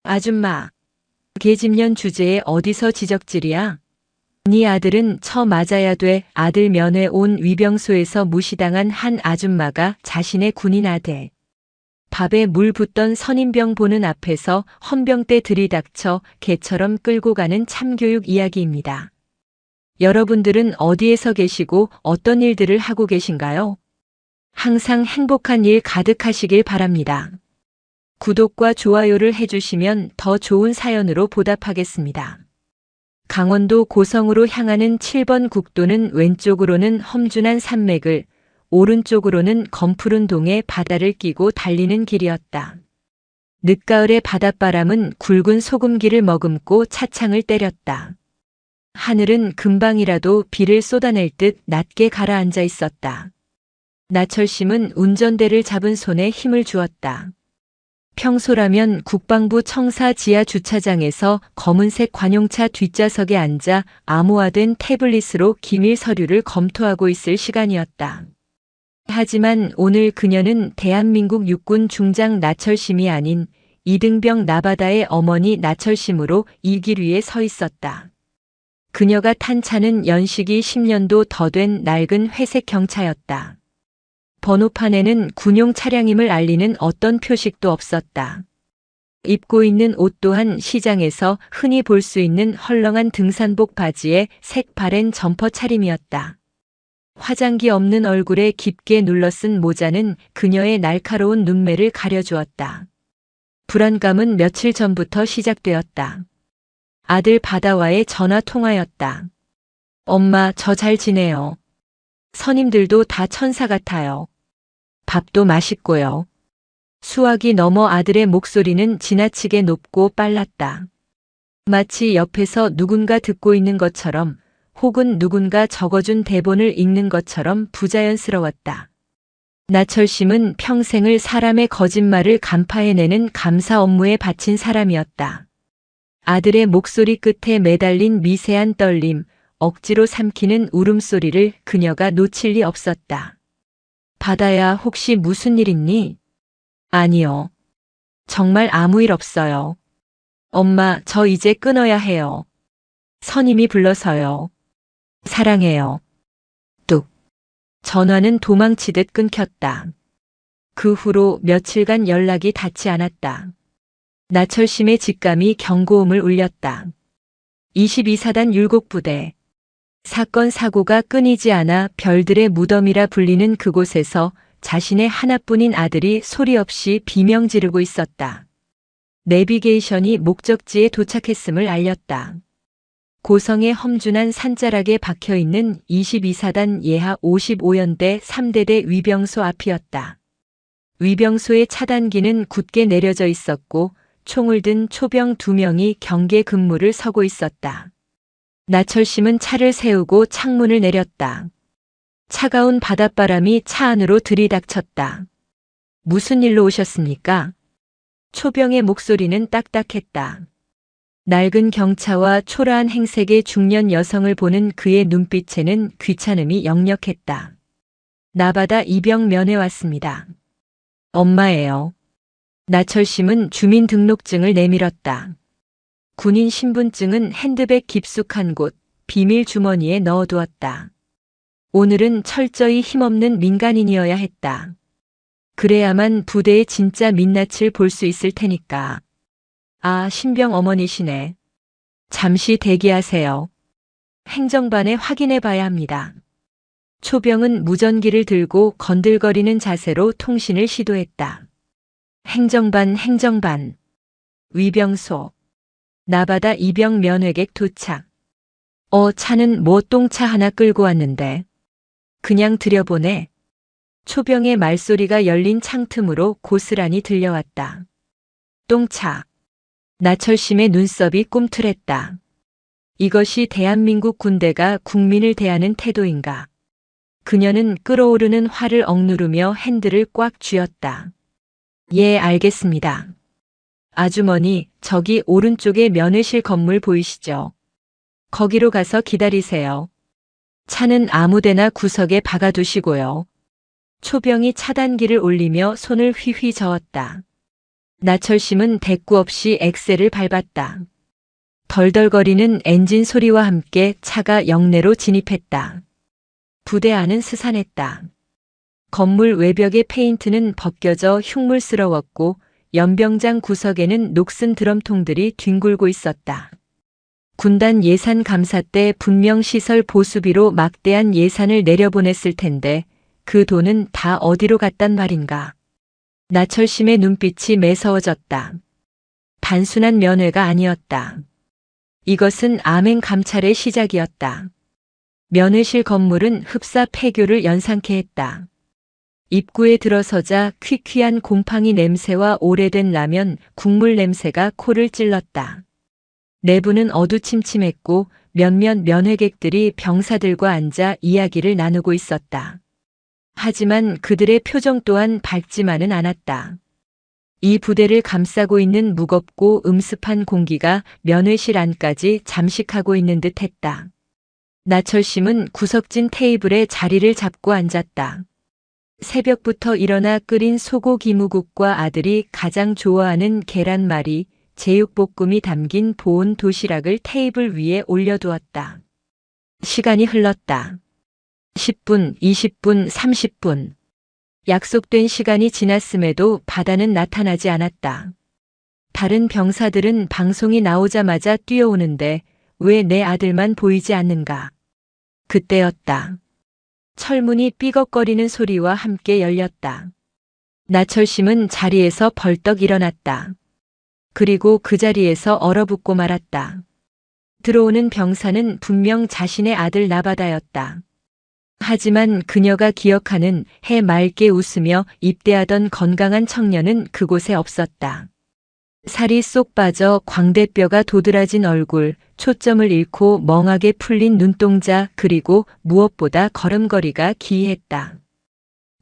아줌마, 계집년 주제에 어디서 지적질이야? 네 아들은 처 맞아야 돼. 아들 면회 온 위병소에서 무시당한 한 아줌마가 자신의 군인 아들. 밥에 물 붓던 선임병 보는 앞에서 헌병대 들이닥쳐 개처럼 끌고 가는 참교육 이야기입니다. 여러분들은 어디에서 계시고 어떤 일들을 하고 계신가요? 항상 행복한 일 가득하시길 바랍니다. 구독과 좋아요를 해주시면 더 좋은 사연으로 보답하겠습니다. 강원도 고성으로 향하는 7번 국도는 왼쪽으로는 험준한 산맥을, 오른쪽으로는 검푸른 동해 바다를 끼고 달리는 길이었다. 늦가을의 바닷바람은 굵은 소금기를 머금고 차창을 때렸다. 하늘은 금방이라도 비를 쏟아낼 듯 낮게 가라앉아 있었다. 나철심은 운전대를 잡은 손에 힘을 주었다. 평소라면 국방부 청사 지하 주차장에서 검은색 관용차 뒷좌석에 앉아 암호화된 태블릿으로 기밀 서류를 검토하고 있을 시간이었다. 하지만 오늘 그녀는 대한민국 육군 중장 나철심이 아닌 이등병 나바다의 어머니 나철심으로 이 길 위에 서 있었다. 그녀가 탄 차는 연식이 10년도 더 된 낡은 회색 경차였다. 번호판에는 군용 차량임을 알리는 어떤 표식도 없었다. 입고 있는 옷 또한 시장에서 흔히 볼 수 있는 헐렁한 등산복 바지에 색 바랜 점퍼 차림이었다. 화장기 없는 얼굴에 깊게 눌러쓴 모자는 그녀의 날카로운 눈매를 가려주었다. 불안감은 며칠 전부터 시작되었다. 아들 바다와의 전화 통화였다. 엄마, 저 잘 지내요. 선임들도 다 천사 같아요. 밥도 맛있고요. 수화기 너머 아들의 목소리는 지나치게 높고 빨랐다. 마치 옆에서 누군가 듣고 있는 것처럼 혹은 누군가 적어준 대본을 읽는 것처럼 부자연스러웠다. 나철심은 평생을 사람의 거짓말을 간파해내는 감사 업무에 바친 사람이었다. 아들의 목소리 끝에 매달린 미세한 떨림, 억지로 삼키는 울음소리를 그녀가 놓칠 리 없었다. 바다야, 혹시 무슨 일 있니? 아니요. 정말 아무 일 없어요. 엄마, 저 이제 끊어야 해요. 선임이 불러서요. 사랑해요. 뚝. 전화는 도망치듯 끊겼다. 그 후로 며칠간 연락이 닿지 않았다. 나철심의 직감이 경고음을 울렸다. 22사단 율곡부대. 사건 사고가 끊이지 않아 별들의 무덤이라 불리는 그곳에서 자신의 하나뿐인 아들이 소리 없이 비명 지르고 있었다. 내비게이션이 목적지에 도착했음을 알렸다. 고성의 험준한 산자락에 박혀있는 22사단 예하 55연대 3대대 위병소 앞이었다. 위병소의 차단기는 굳게 내려져 있었고 총을 든 초병 2명이 경계 근무를 서고 있었다. 나철심은 차를 세우고 창문을 내렸다. 차가운 바닷바람이 차 안으로 들이닥쳤다. 무슨 일로 오셨습니까? 초병의 목소리는 딱딱했다. 낡은 경차와 초라한 행색의 중년 여성을 보는 그의 눈빛에는 귀찮음이 역력했다. 나바다 이병 면회 왔습니다. 엄마예요. 나철심은 주민등록증을 내밀었다. 군인 신분증은 핸드백 깊숙한 곳, 비밀 주머니에 넣어두었다. 오늘은 철저히 힘없는 민간인이어야 했다. 그래야만 부대의 진짜 민낯을 볼 수 있을 테니까. 아, 신병 어머니시네. 잠시 대기하세요. 행정반에 확인해 봐야 합니다. 초병은 무전기를 들고 건들거리는 자세로 통신을 시도했다. 행정반. 위병소. 나바다 이병 면회객 도착. 차는 뭐 똥차 하나 끌고 왔는데. 그냥 들여보내. 초병의 말소리가 열린 창틈으로 고스란히 들려왔다. 똥차. 나철심의 눈썹이 꿈틀했다. 이것이 대한민국 군대가 국민을 대하는 태도인가. 그녀는 끓어오르는 화를 억누르며 핸들을 꽉 쥐었다. 예, 알겠습니다. 아주머니, 저기 오른쪽에 면회실 건물 보이시죠? 거기로 가서 기다리세요. 차는 아무데나 구석에 박아두시고요. 초병이 차단기를 올리며 손을 휘휘 저었다. 나철심은 대꾸 없이 엑셀을 밟았다. 덜덜거리는 엔진 소리와 함께 차가 역내로 진입했다. 부대 안은 스산했다. 건물 외벽의 페인트는 벗겨져 흉물스러웠고 연병장 구석에는 녹슨 드럼통들이 뒹굴고 있었다. 군단 예산 감사 때 분명 시설 보수비로 막대한 예산을 내려보냈을 텐데 그 돈은 다 어디로 갔단 말인가. 나철심의 눈빛이 매서워졌다. 단순한 면회가 아니었다. 이것은 암행 감찰의 시작이었다. 면회실 건물은 흡사 폐교를 연상케 했다. 입구에 들어서자 퀴퀴한 곰팡이 냄새와 오래된 라면, 국물 냄새가 코를 찔렀다. 내부는 어두침침했고 몇몇 면회객들이 병사들과 앉아 이야기를 나누고 있었다. 하지만 그들의 표정 또한 밝지만은 않았다. 이 부대를 감싸고 있는 무겁고 음습한 공기가 면회실 안까지 잠식하고 있는 듯 했다. 나철심은 구석진 테이블에 자리를 잡고 앉았다. 새벽부터 일어나 끓인 소고기무국과 아들이 가장 좋아하는 계란말이, 제육볶음이 담긴 보온 도시락을 테이블 위에 올려두었다. 시간이 흘렀다. 10분, 20분, 30분. 약속된 시간이 지났음에도 바다는 나타나지 않았다. 다른 병사들은 방송이 나오자마자 뛰어오는데 왜 내 아들만 보이지 않는가? 그때였다. 철문이 삐걱거리는 소리와 함께 열렸다. 나철심은 자리에서 벌떡 일어났다. 그리고 그 자리에서 얼어붙고 말았다. 들어오는 병사는 분명 자신의 아들 나바다였다. 하지만 그녀가 기억하는 해 맑게 웃으며 입대하던 건강한 청년은 그곳에 없었다. 살이 쏙 빠져 광대뼈가 도드라진 얼굴, 초점을 잃고 멍하게 풀린 눈동자, 그리고 무엇보다 걸음걸이가 기이했다.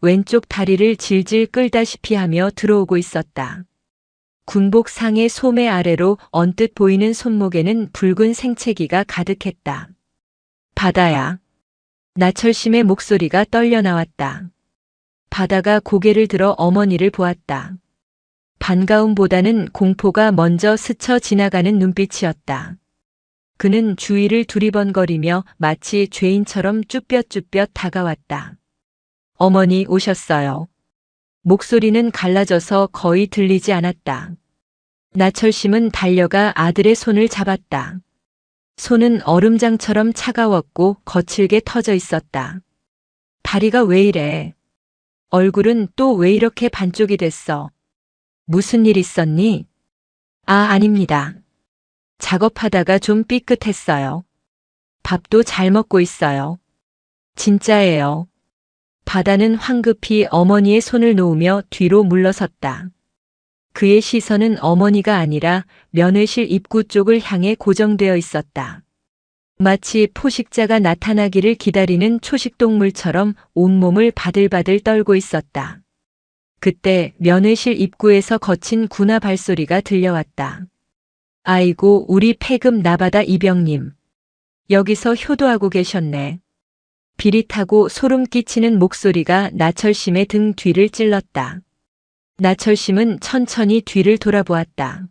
왼쪽 다리를 질질 끌다시피 하며 들어오고 있었다. 군복 상의 소매 아래로 언뜻 보이는 손목에는 붉은 생채기가 가득했다. 바다야. 나철심의 목소리가 떨려 나왔다. 바다가 고개를 들어 어머니를 보았다. 반가움보다는 공포가 먼저 스쳐 지나가는 눈빛이었다. 그는 주위를 두리번거리며 마치 죄인처럼 쭈뼛쭈뼛 다가왔다. 어머니 오셨어요. 목소리는 갈라져서 거의 들리지 않았다. 나철심은 달려가 아들의 손을 잡았다. 손은 얼음장처럼 차가웠고 거칠게 터져 있었다. 다리가 왜 이래? 얼굴은 또 왜 이렇게 반쪽이 됐어? 무슨 일 있었니? 아닙니다. 작업하다가 좀 삐끗했어요. 밥도 잘 먹고 있어요. 진짜예요. 바다는 황급히 어머니의 손을 놓으며 뒤로 물러섰다. 그의 시선은 어머니가 아니라 면회실 입구 쪽을 향해 고정되어 있었다. 마치 포식자가 나타나기를 기다리는 초식동물처럼 온몸을 바들바들 떨고 있었다. 그때 면회실 입구에서 거친 군화 발소리가 들려왔다. 아이고, 우리 폐급 나바다 이병님. 여기서 효도하고 계셨네. 비릿하고 소름 끼치는 목소리가 나철심의 등 뒤를 찔렀다. 나철심은 천천히 뒤를 돌아보았다.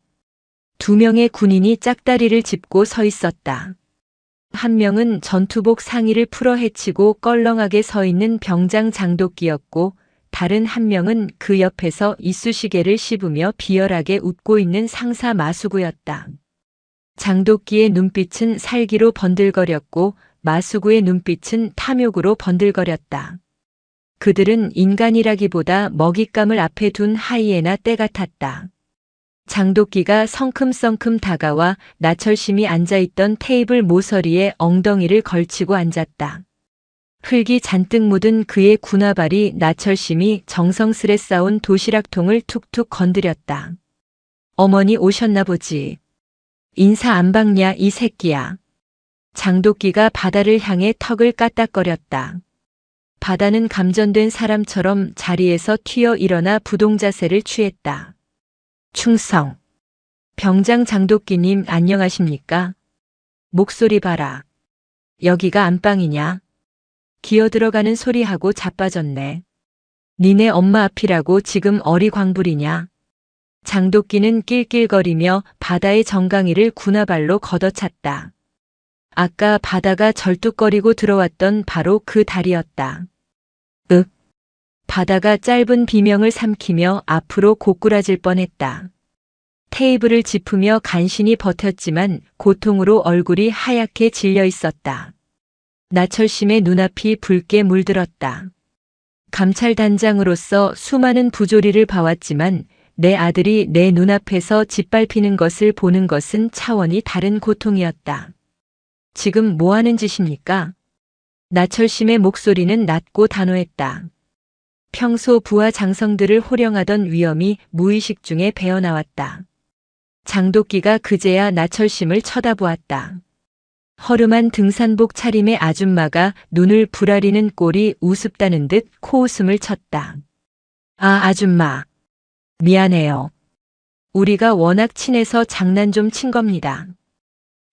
2명의 군인이 짝다리를 짚고 서 있었다. 한 명은 전투복 상의를 풀어 헤치고 껄렁하게 서 있는 병장 장독기였고 다른 한 명은 그 옆에서 이쑤시개를 씹으며 비열하게 웃고 있는 상사 마수구였다. 장독기의 눈빛은 살기로 번들거렸고 마수구의 눈빛은 탐욕으로 번들거렸다. 그들은 인간이라기보다 먹잇감을 앞에 둔 하이에나 떼 같았다. 장독기가 성큼성큼 다가와 나철심이 앉아있던 테이블 모서리에 엉덩이를 걸치고 앉았다. 흙이 잔뜩 묻은 그의 군화발이 나철심이 정성스레 싸온 도시락통을 툭툭 건드렸다. 어머니 오셨나 보지. 인사 안 박냐 이 새끼야. 장독기가 바다를 향해 턱을 까딱거렸다. 바다는 감전된 사람처럼 자리에서 튀어 일어나 부동자세를 취했다. 충성. 병장 장독기님 안녕하십니까? 목소리 봐라. 여기가 안방이냐? 기어들어가는 소리하고 자빠졌네. 니네 엄마 앞이라고 지금 어리광불이냐? 장도끼는 낄낄거리며 바다의 정강이를 군화발로 걷어찼다. 아까 바다가 절뚝거리고 들어왔던 바로 그 달이었다. 바다가 짧은 비명을 삼키며 앞으로 고꾸라질 뻔했다. 테이블을 짚으며 간신히 버텼지만 고통으로 얼굴이 하얗게 질려 있었다. 나철심의 눈앞이 붉게 물들었다. 감찰단장으로서 수많은 부조리를 봐왔지만 내 아들이 내 눈앞에서 짓밟히는 것을 보는 것은 차원이 다른 고통이었다. 지금 뭐 하는 짓입니까? 나철심의 목소리는 낮고 단호했다. 평소 부하 장성들을 호령하던 위엄이 무의식 중에 배어나왔다. 장도끼가 그제야 나철심을 쳐다보았다. 허름한 등산복 차림의 아줌마가 눈을 부라리는 꼴이 우습다는 듯 코웃음을 쳤다. 아, 아줌마. 미안해요. 우리가 워낙 친해서 장난 좀 친 겁니다.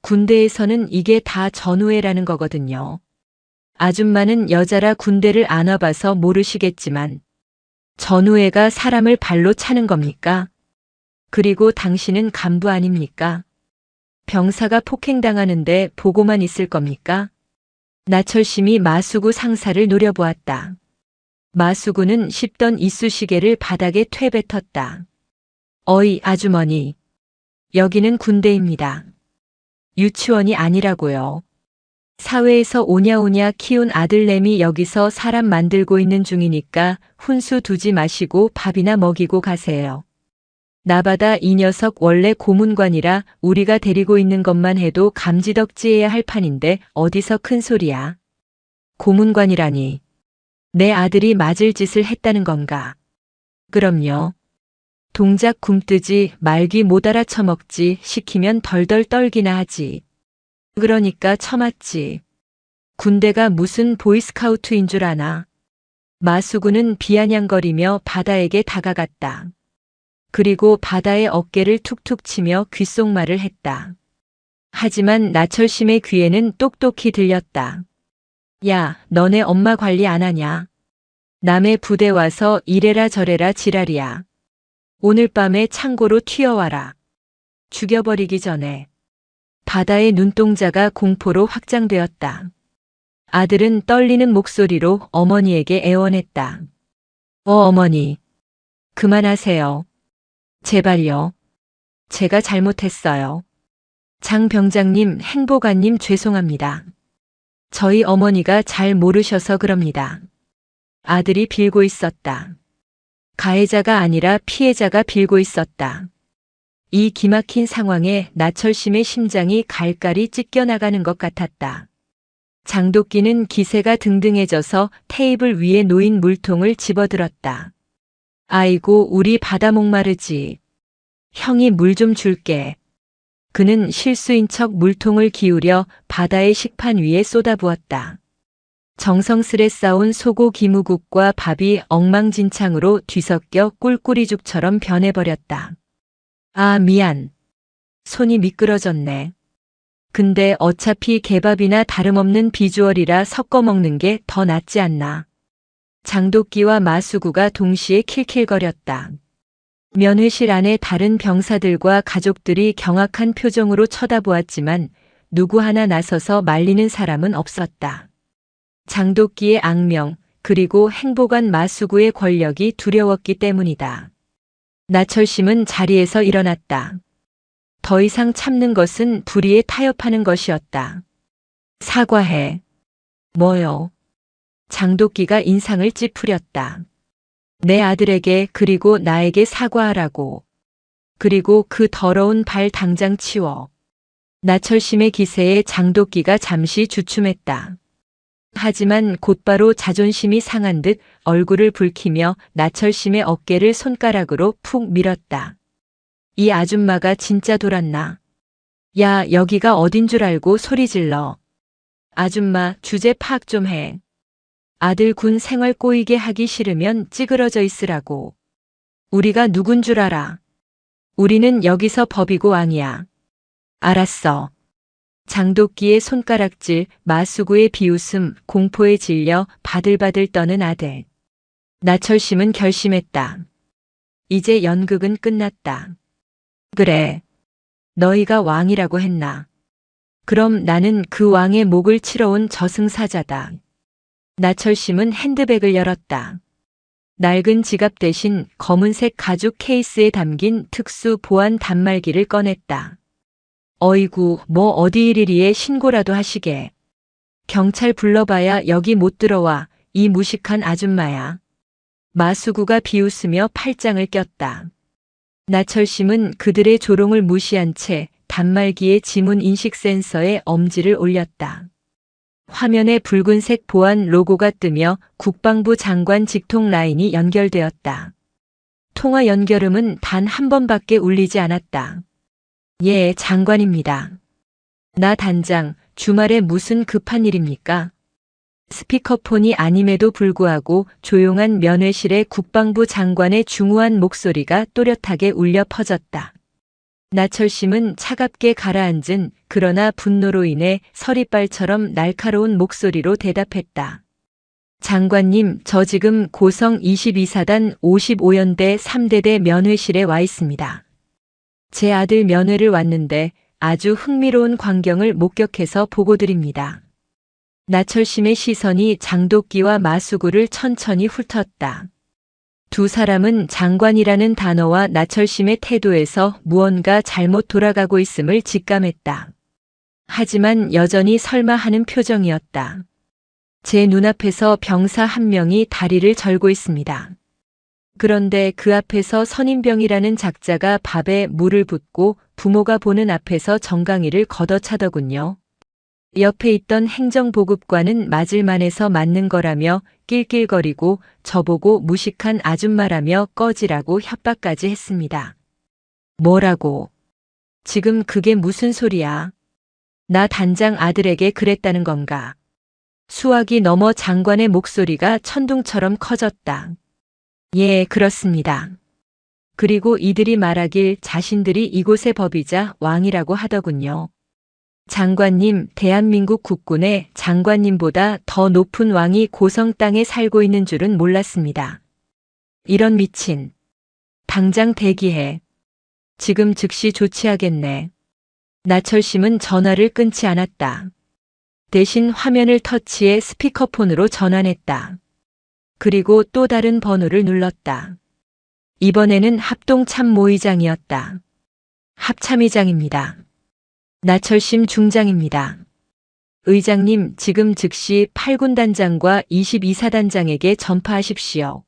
군대에서는 이게 다 전우회라는 거거든요. 아줌마는 여자라 군대를 안 와봐서 모르시겠지만 전우회가 사람을 발로 차는 겁니까? 그리고 당신은 간부 아닙니까? 병사가 폭행당하는데 보고만 있을 겁니까? 나철심이 마수구 상사를 노려보았다. 마수구는 씹던 이쑤시개를 바닥에 퇴뱉었다. 어이, 아주머니. 여기는 군대입니다. 유치원이 아니라고요. 사회에서 오냐오냐 키운 아들내미 여기서 사람 만들고 있는 중이니까 훈수 두지 마시고 밥이나 먹이고 가세요. 나바다 이 녀석 원래 고문관이라 우리가 데리고 있는 것만 해도 감지덕지해야 할 판인데 어디서 큰 소리야. 고문관이라니. 내 아들이 맞을 짓을 했다는 건가? 그럼요. 동작 굼뜨지 말귀 못 알아쳐먹지 시키면 덜덜 떨기나 하지. 그러니까 처맞지. 군대가 무슨 보이스카우트인 줄 아나. 마수구는 비아냥거리며 바다에게 다가갔다. 그리고 바다의 어깨를 툭툭 치며 귓속말을 했다. 하지만 나철심의 귀에는 똑똑히 들렸다. 야, 너네 엄마 관리 안 하냐? 남의 부대 와서 이래라 저래라 지랄이야. 오늘 밤에 창고로 튀어와라. 죽여버리기 전에. 바다의 눈동자가 공포로 확장되었다. 아들은 떨리는 목소리로 어머니에게 애원했다. 어머니. 그만하세요. 제발요. 제가 잘못했어요. 장 병장님, 행보관님 죄송합니다. 저희 어머니가 잘 모르셔서 그럽니다. 아들이 빌고 있었다. 가해자가 아니라 피해자가 빌고 있었다. 이 기막힌 상황에 나철심의 심장이 갈갈이 찢겨나가는 것 같았다. 장도끼는 기세가 등등해져서 테이블 위에 놓인 물통을 집어들었다. 아이고, 우리 바다 목마르지. 형이 물 좀 줄게. 그는 실수인 척 물통을 기울여 바다의 식판 위에 쏟아부었다. 정성스레 싸온 소고기무국과 밥이 엉망진창으로 뒤섞여 꿀꿀이죽처럼 변해버렸다. 아, 미안. 손이 미끄러졌네. 근데 어차피 개밥이나 다름없는 비주얼이라 섞어 먹는 게 더 낫지 않나. 장도끼와 마수구가 동시에 킬킬거렸다. 면회실 안에 다른 병사들과 가족들이 경악한 표정으로 쳐다보았지만 누구 하나 나서서 말리는 사람은 없었다. 장도끼의 악명, 그리고 행보관 마수구의 권력이 두려웠기 때문이다. 나철심은 자리에서 일어났다. 더 이상 참는 것은 불의에 타협하는 것이었다. 사과해. 뭐요? 장도끼가 인상을 찌푸렸다. 내 아들에게 그리고 나에게 사과하라고. 그리고 그 더러운 발 당장 치워. 나철심의 기세에 장도끼가 잠시 주춤했다. 하지만 곧바로 자존심이 상한 듯 얼굴을 붉히며 나철심의 어깨를 손가락으로 푹 밀었다. 이 아줌마가 진짜 돌았나? 야, 여기가 어딘 줄 알고 소리 질러. 아줌마, 주제 파악 좀 해. 아들 군 생활 꼬이게 하기 싫으면 찌그러져 있으라고. 우리가 누군 줄 알아. 우리는 여기서 법이고 왕이야. 알았어. 장도끼의 손가락질, 마수구의 비웃음, 공포에 질려 바들바들 떠는 아들. 나철심은 결심했다. 이제 연극은 끝났다. 그래. 너희가 왕이라고 했나? 그럼 나는 그 왕의 목을 치러 온 저승사자다. 나철심은 핸드백을 열었다. 낡은 지갑 대신 검은색 가죽 케이스에 담긴 특수 보안 단말기를 꺼냈다. 어이구, 뭐 어디 일이리에 신고라도 하시게. 경찰 불러봐야 여기 못 들어와, 이 무식한 아줌마야. 마수구가 비웃으며 팔짱을 꼈다. 나철심은 그들의 조롱을 무시한 채 단말기의 지문 인식 센서에 엄지를 올렸다. 화면에 붉은색 보안 로고가 뜨며 국방부 장관 직통 라인이 연결되었다. 통화 연결음은 단 한 번밖에 울리지 않았다. 예, 장관입니다. 나 단장, 주말에 무슨 급한 일입니까? 스피커폰이 아님에도 불구하고 조용한 면회실의 국방부 장관의 중후한 목소리가 또렷하게 울려 퍼졌다. 나철심은 차갑게 가라앉은 그러나 분노로 인해 서리빨처럼 날카로운 목소리로 대답했다. 장관님, 저 지금 고성 22사단 55연대 3대대 면회실에 와 있습니다. 제 아들 면회를 왔는데 아주 흥미로운 광경을 목격해서 보고드립니다. 나철심의 시선이 장도끼와 마수구를 천천히 훑었다. 두 사람은 장관이라는 단어와 나철심의 태도에서 무언가 잘못 돌아가고 있음을 직감했다. 하지만 여전히 설마 하는 표정이었다. 제 눈앞에서 병사 한 명이 다리를 절고 있습니다. 그런데 그 앞에서 선임병이라는 작자가 밥에 물을 붓고 부모가 보는 앞에서 정강이를 걷어차더군요. 옆에 있던 행정보급관은 맞을만해서 맞는 거라며 낄낄거리고 저보고 무식한 아줌마라며 꺼지라고 협박까지 했습니다. 뭐라고? 지금 그게 무슨 소리야? 나 단장 아들에게 그랬다는 건가? 수화기 넘어 장관의 목소리가 천둥처럼 커졌다. 예, 그렇습니다. 그리고 이들이 말하길 자신들이 이곳의 법이자 왕이라고 하더군요. 장관님, 대한민국 국군의 장관님보다 더 높은 왕이 고성 땅에 살고 있는 줄은 몰랐습니다. 이런 미친. 당장 대기해. 지금 즉시 조치하겠네. 나철심은 전화를 끊지 않았다. 대신 화면을 터치해 스피커폰으로 전환했다. 그리고 또 다른 번호를 눌렀다. 이번에는 합동참모의장이었다. 합참의장입니다. 나철심 중장입니다. 의장님, 지금 즉시 8군 단장과 22사단장에게 전파하십시오.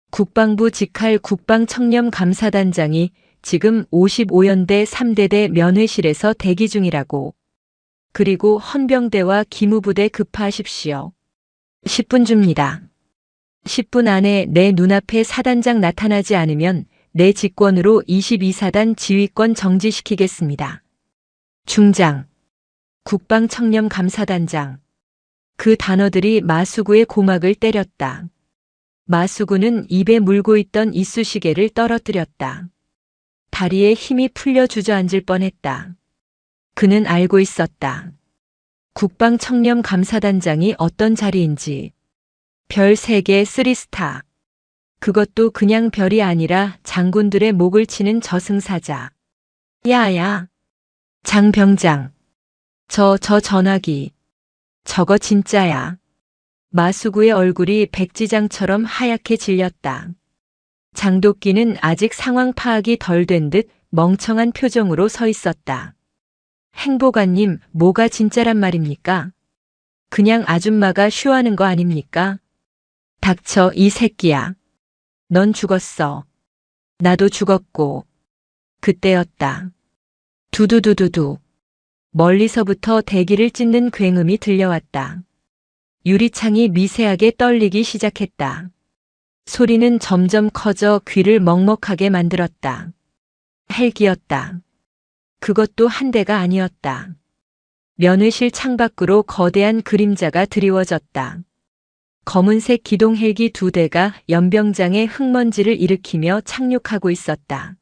국방부 직할 국방청렴감사단장이 지금 55연대 3대대 면회실에서 대기 중이라고. 그리고 헌병대와 기무부대 급파하십시오. 10분 줍니다. 10분 안에 내 눈앞에 사단장 나타나지 않으면 내 직권으로 22사단 지휘권 정지시키겠습니다. 중장, 국방청렴감사단장. 그 단어들이 마수구의 고막을 때렸다. 마수구는 입에 물고 있던 이쑤시개를 떨어뜨렸다. 다리에 힘이 풀려 주저앉을 뻔했다. 그는 알고 있었다. 국방청렴감사단장이 어떤 자리인지. 별 3개 3스타. 그것도 그냥 별이 아니라 장군들의 목을 치는 저승사자. 야야. 장병장. 저 전화기. 저거 진짜야. 마수구의 얼굴이 백지장처럼 하얗게 질렸다. 장도끼는 아직 상황 파악이 덜 된 듯 멍청한 표정으로 서 있었다. 행보관님, 뭐가 진짜란 말입니까? 그냥 아줌마가 쇼하는 거 아닙니까? 닥쳐, 이 새끼야. 넌 죽었어. 나도 죽었고. 그때였다. 두두두두두. 멀리서부터 대기를 찢는 굉음이 들려왔다. 유리창이 미세하게 떨리기 시작했다. 소리는 점점 커져 귀를 먹먹하게 만들었다. 헬기였다. 그것도 한 대가 아니었다. 면회실 창밖으로 거대한 그림자가 드리워졌다. 검은색 기동 헬기 2대가 연병장에 흙먼지를 일으키며 착륙하고 있었다.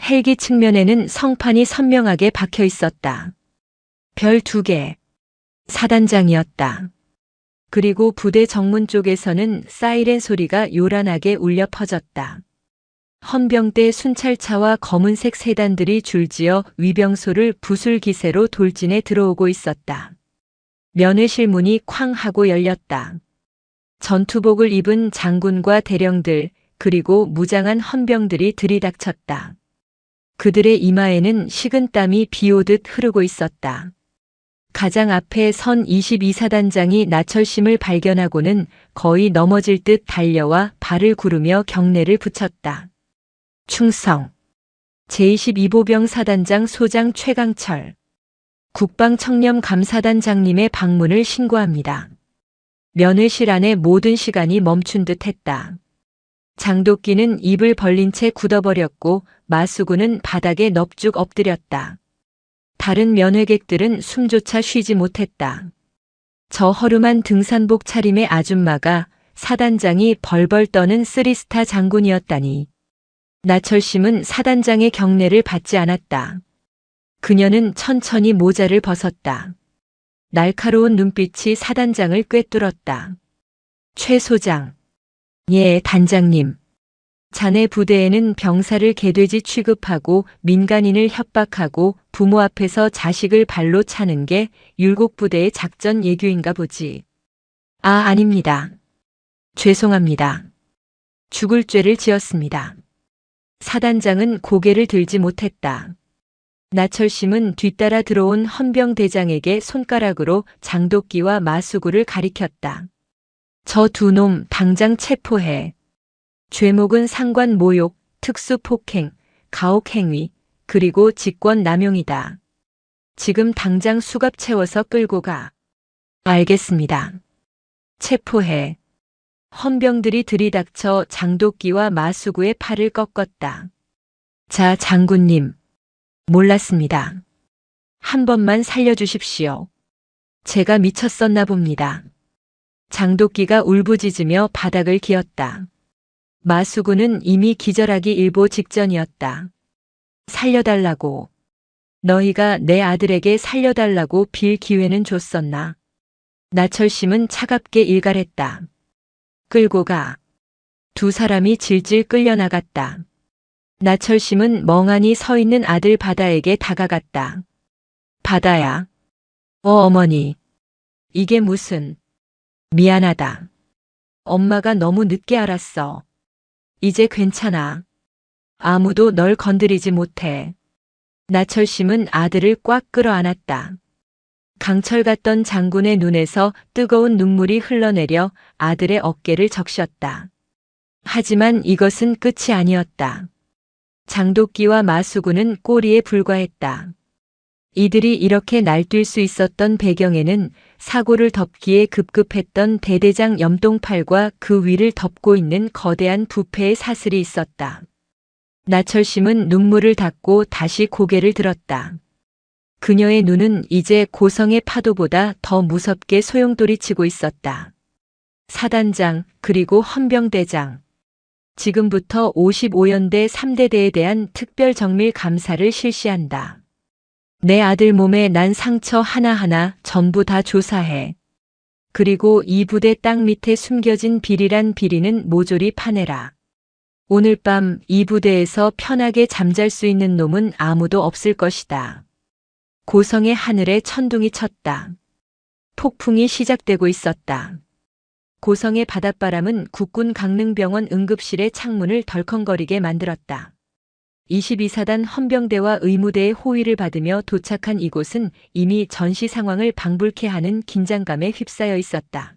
헬기 측면에는 성판이 선명하게 박혀 있었다. 별 2개. 사단장이었다. 그리고 부대 정문 쪽에서는 사이렌 소리가 요란하게 울려 퍼졌다. 헌병대 순찰차와 검은색 세단들이 줄지어 위병소를 부술 기세로 돌진해 들어오고 있었다. 면회실 문이 쾅 하고 열렸다. 전투복을 입은 장군과 대령들, 그리고 무장한 헌병들이 들이닥쳤다. 그들의 이마에는 식은땀이 비오듯 흐르고 있었다. 가장 앞에 선 22사단장이 나철심을 발견하고는 거의 넘어질 듯 달려와 발을 구르며 경례를 붙였다. 충성. 제22보병 사단장 소장 최강철. 국방청렴감사단장님의 방문을 신고합니다. 면회실 안의 모든 시간이 멈춘 듯 했다. 장도끼는 입을 벌린 채 굳어버렸고 마수구는 바닥에 넙죽 엎드렸다. 다른 면회객들은 숨조차 쉬지 못했다. 저 허름한 등산복 차림의 아줌마가 사단장이 벌벌 떠는 쓰리스타 장군이었다니. 나철심은 사단장의 경례를 받지 않았다. 그녀는 천천히 모자를 벗었다. 날카로운 눈빛이 사단장을 꿰뚫었다. 최 소장. 예, 단장님. 자네 부대에는 병사를 개돼지 취급하고 민간인을 협박하고 부모 앞에서 자식을 발로 차는 게 율곡부대의 작전 예규인가 보지. 아, 아닙니다. 죄송합니다. 죽을 죄를 지었습니다. 사단장은 고개를 들지 못했다. 나철심은 뒤따라 들어온 헌병대장에게 손가락으로 장도끼와 마수구를 가리켰다. 저 두 놈 당장 체포해. 죄목은 상관 모욕, 특수폭행, 가혹행위, 그리고 직권남용이다. 지금 당장 수갑 채워서 끌고 가. 알겠습니다. 체포해. 헌병들이 들이닥쳐 장도끼와 마수구의 팔을 꺾었다. 자, 장군님. 몰랐습니다. 한 번만 살려주십시오. 제가 미쳤었나 봅니다. 장도끼가 울부짖으며 바닥을 기었다. 마수구는 이미 기절하기 일보 직전이었다. 살려달라고. 너희가 내 아들에게 살려달라고 빌 기회는 줬었나? 나철심은 차갑게 일갈했다. 끌고 가. 두 사람이 질질 끌려나갔다. 나철심은 멍하니 서 있는 아들 바다에게 다가갔다. 바다야. 어머니. 이게 무슨. 미안하다. 엄마가 너무 늦게 알았어. 이제 괜찮아. 아무도 널 건드리지 못해. 나철심은 아들을 꽉 끌어안았다. 강철 같던 장군의 눈에서 뜨거운 눈물이 흘러내려 아들의 어깨를 적셨다. 하지만 이것은 끝이 아니었다. 장도끼와 마수구는 꼬리에 불과했다. 이들이 이렇게 날뛸 수 있었던 배경에는 사고를 덮기에 급급했던 대대장 염동팔과 그 위를 덮고 있는 거대한 부패의 사슬이 있었다. 나철심은 눈물을 닦고 다시 고개를 들었다. 그녀의 눈은 이제 고성의 파도보다 더 무섭게 소용돌이치고 있었다. 사단장, 그리고 헌병대장. 지금부터 55연대 3대대에 대한 특별 정밀 감사를 실시한다. 내 아들 몸에 난 상처 하나하나 전부 다 조사해. 그리고 이 부대 땅 밑에 숨겨진 비리란 비리는 모조리 파내라. 오늘 밤 이 부대에서 편하게 잠잘 수 있는 놈은 아무도 없을 것이다. 고성의 하늘에 천둥이 쳤다. 폭풍이 시작되고 있었다. 고성의 바닷바람은 국군 강릉병원 응급실의 창문을 덜컹거리게 만들었다. 22사단 헌병대와 의무대의 호위를 받으며 도착한 이곳은 이미 전시 상황을 방불케 하는 긴장감에 휩싸여 있었다.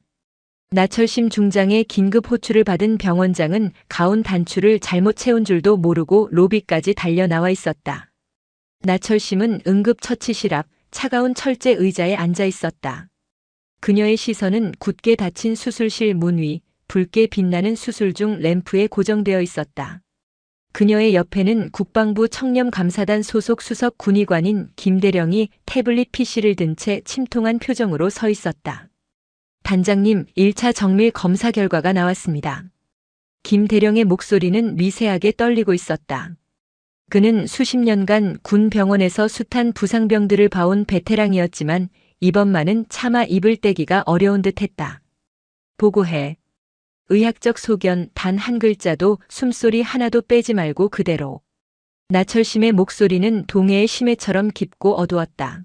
나철심 중장의 긴급 호출을 받은 병원장은 가운 단추를 잘못 채운 줄도 모르고 로비까지 달려 나와 있었다. 나철심은 응급처치실 앞 차가운 철제 의자에 앉아 있었다. 그녀의 시선은 굳게 닫힌 수술실 문 위, 붉게 빛나는 수술 중 램프에 고정되어 있었다. 그녀의 옆에는 국방부 청렴감사단 소속 수석 군의관인 김대령이 태블릿 PC를 든 채 침통한 표정으로 서 있었다. 단장님, 1차 정밀 검사 결과가 나왔습니다. 김대령의 목소리는 미세하게 떨리고 있었다. 그는 수십 년간 군 병원에서 숱한 부상병들을 봐온 베테랑이었지만 이번만은 차마 입을 떼기가 어려운 듯 했다. 보고해. 의학적 소견 단 한 글자도 숨소리 하나도 빼지 말고 그대로. 나철심의 목소리는 동해의 심해처럼 깊고 어두웠다.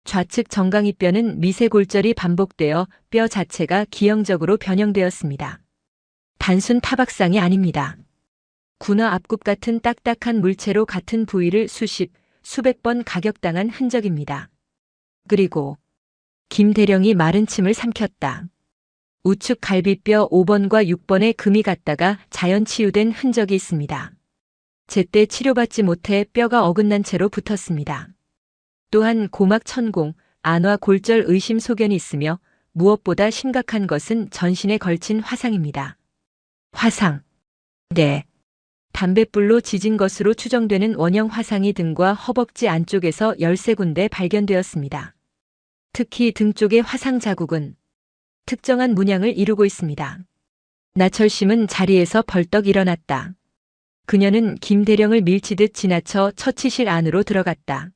좌측 정강이뼈는 미세골절이 반복되어 뼈 자체가 기형적으로 변형되었습니다. 단순 타박상이 아닙니다. 군화 앞굽 같은 딱딱한 물체로 같은 부위를 수백 번 가격당한 흔적입니다. 그리고 김 대령이 마른 침을 삼켰다. 우측 갈비뼈 5번과 6번에 금이 갔다가 자연 치유된 흔적이 있습니다. 제때 치료받지 못해 뼈가 어긋난 채로 붙었습니다. 또한 고막 천공, 안화 골절 의심 소견이 있으며 무엇보다 심각한 것은 전신에 걸친 화상입니다. 화상. 네. 담뱃불로 지진 것으로 추정되는 원형 화상이 등과 허벅지 안쪽에서 13군데 발견되었습니다. 특히 등 쪽의 화상 자국은 특정한 문양을 이루고 있습니다. 나철심은 자리에서 벌떡 일어났다. 그녀는 김대령을 밀치듯 지나쳐 처치실 안으로 들어갔다.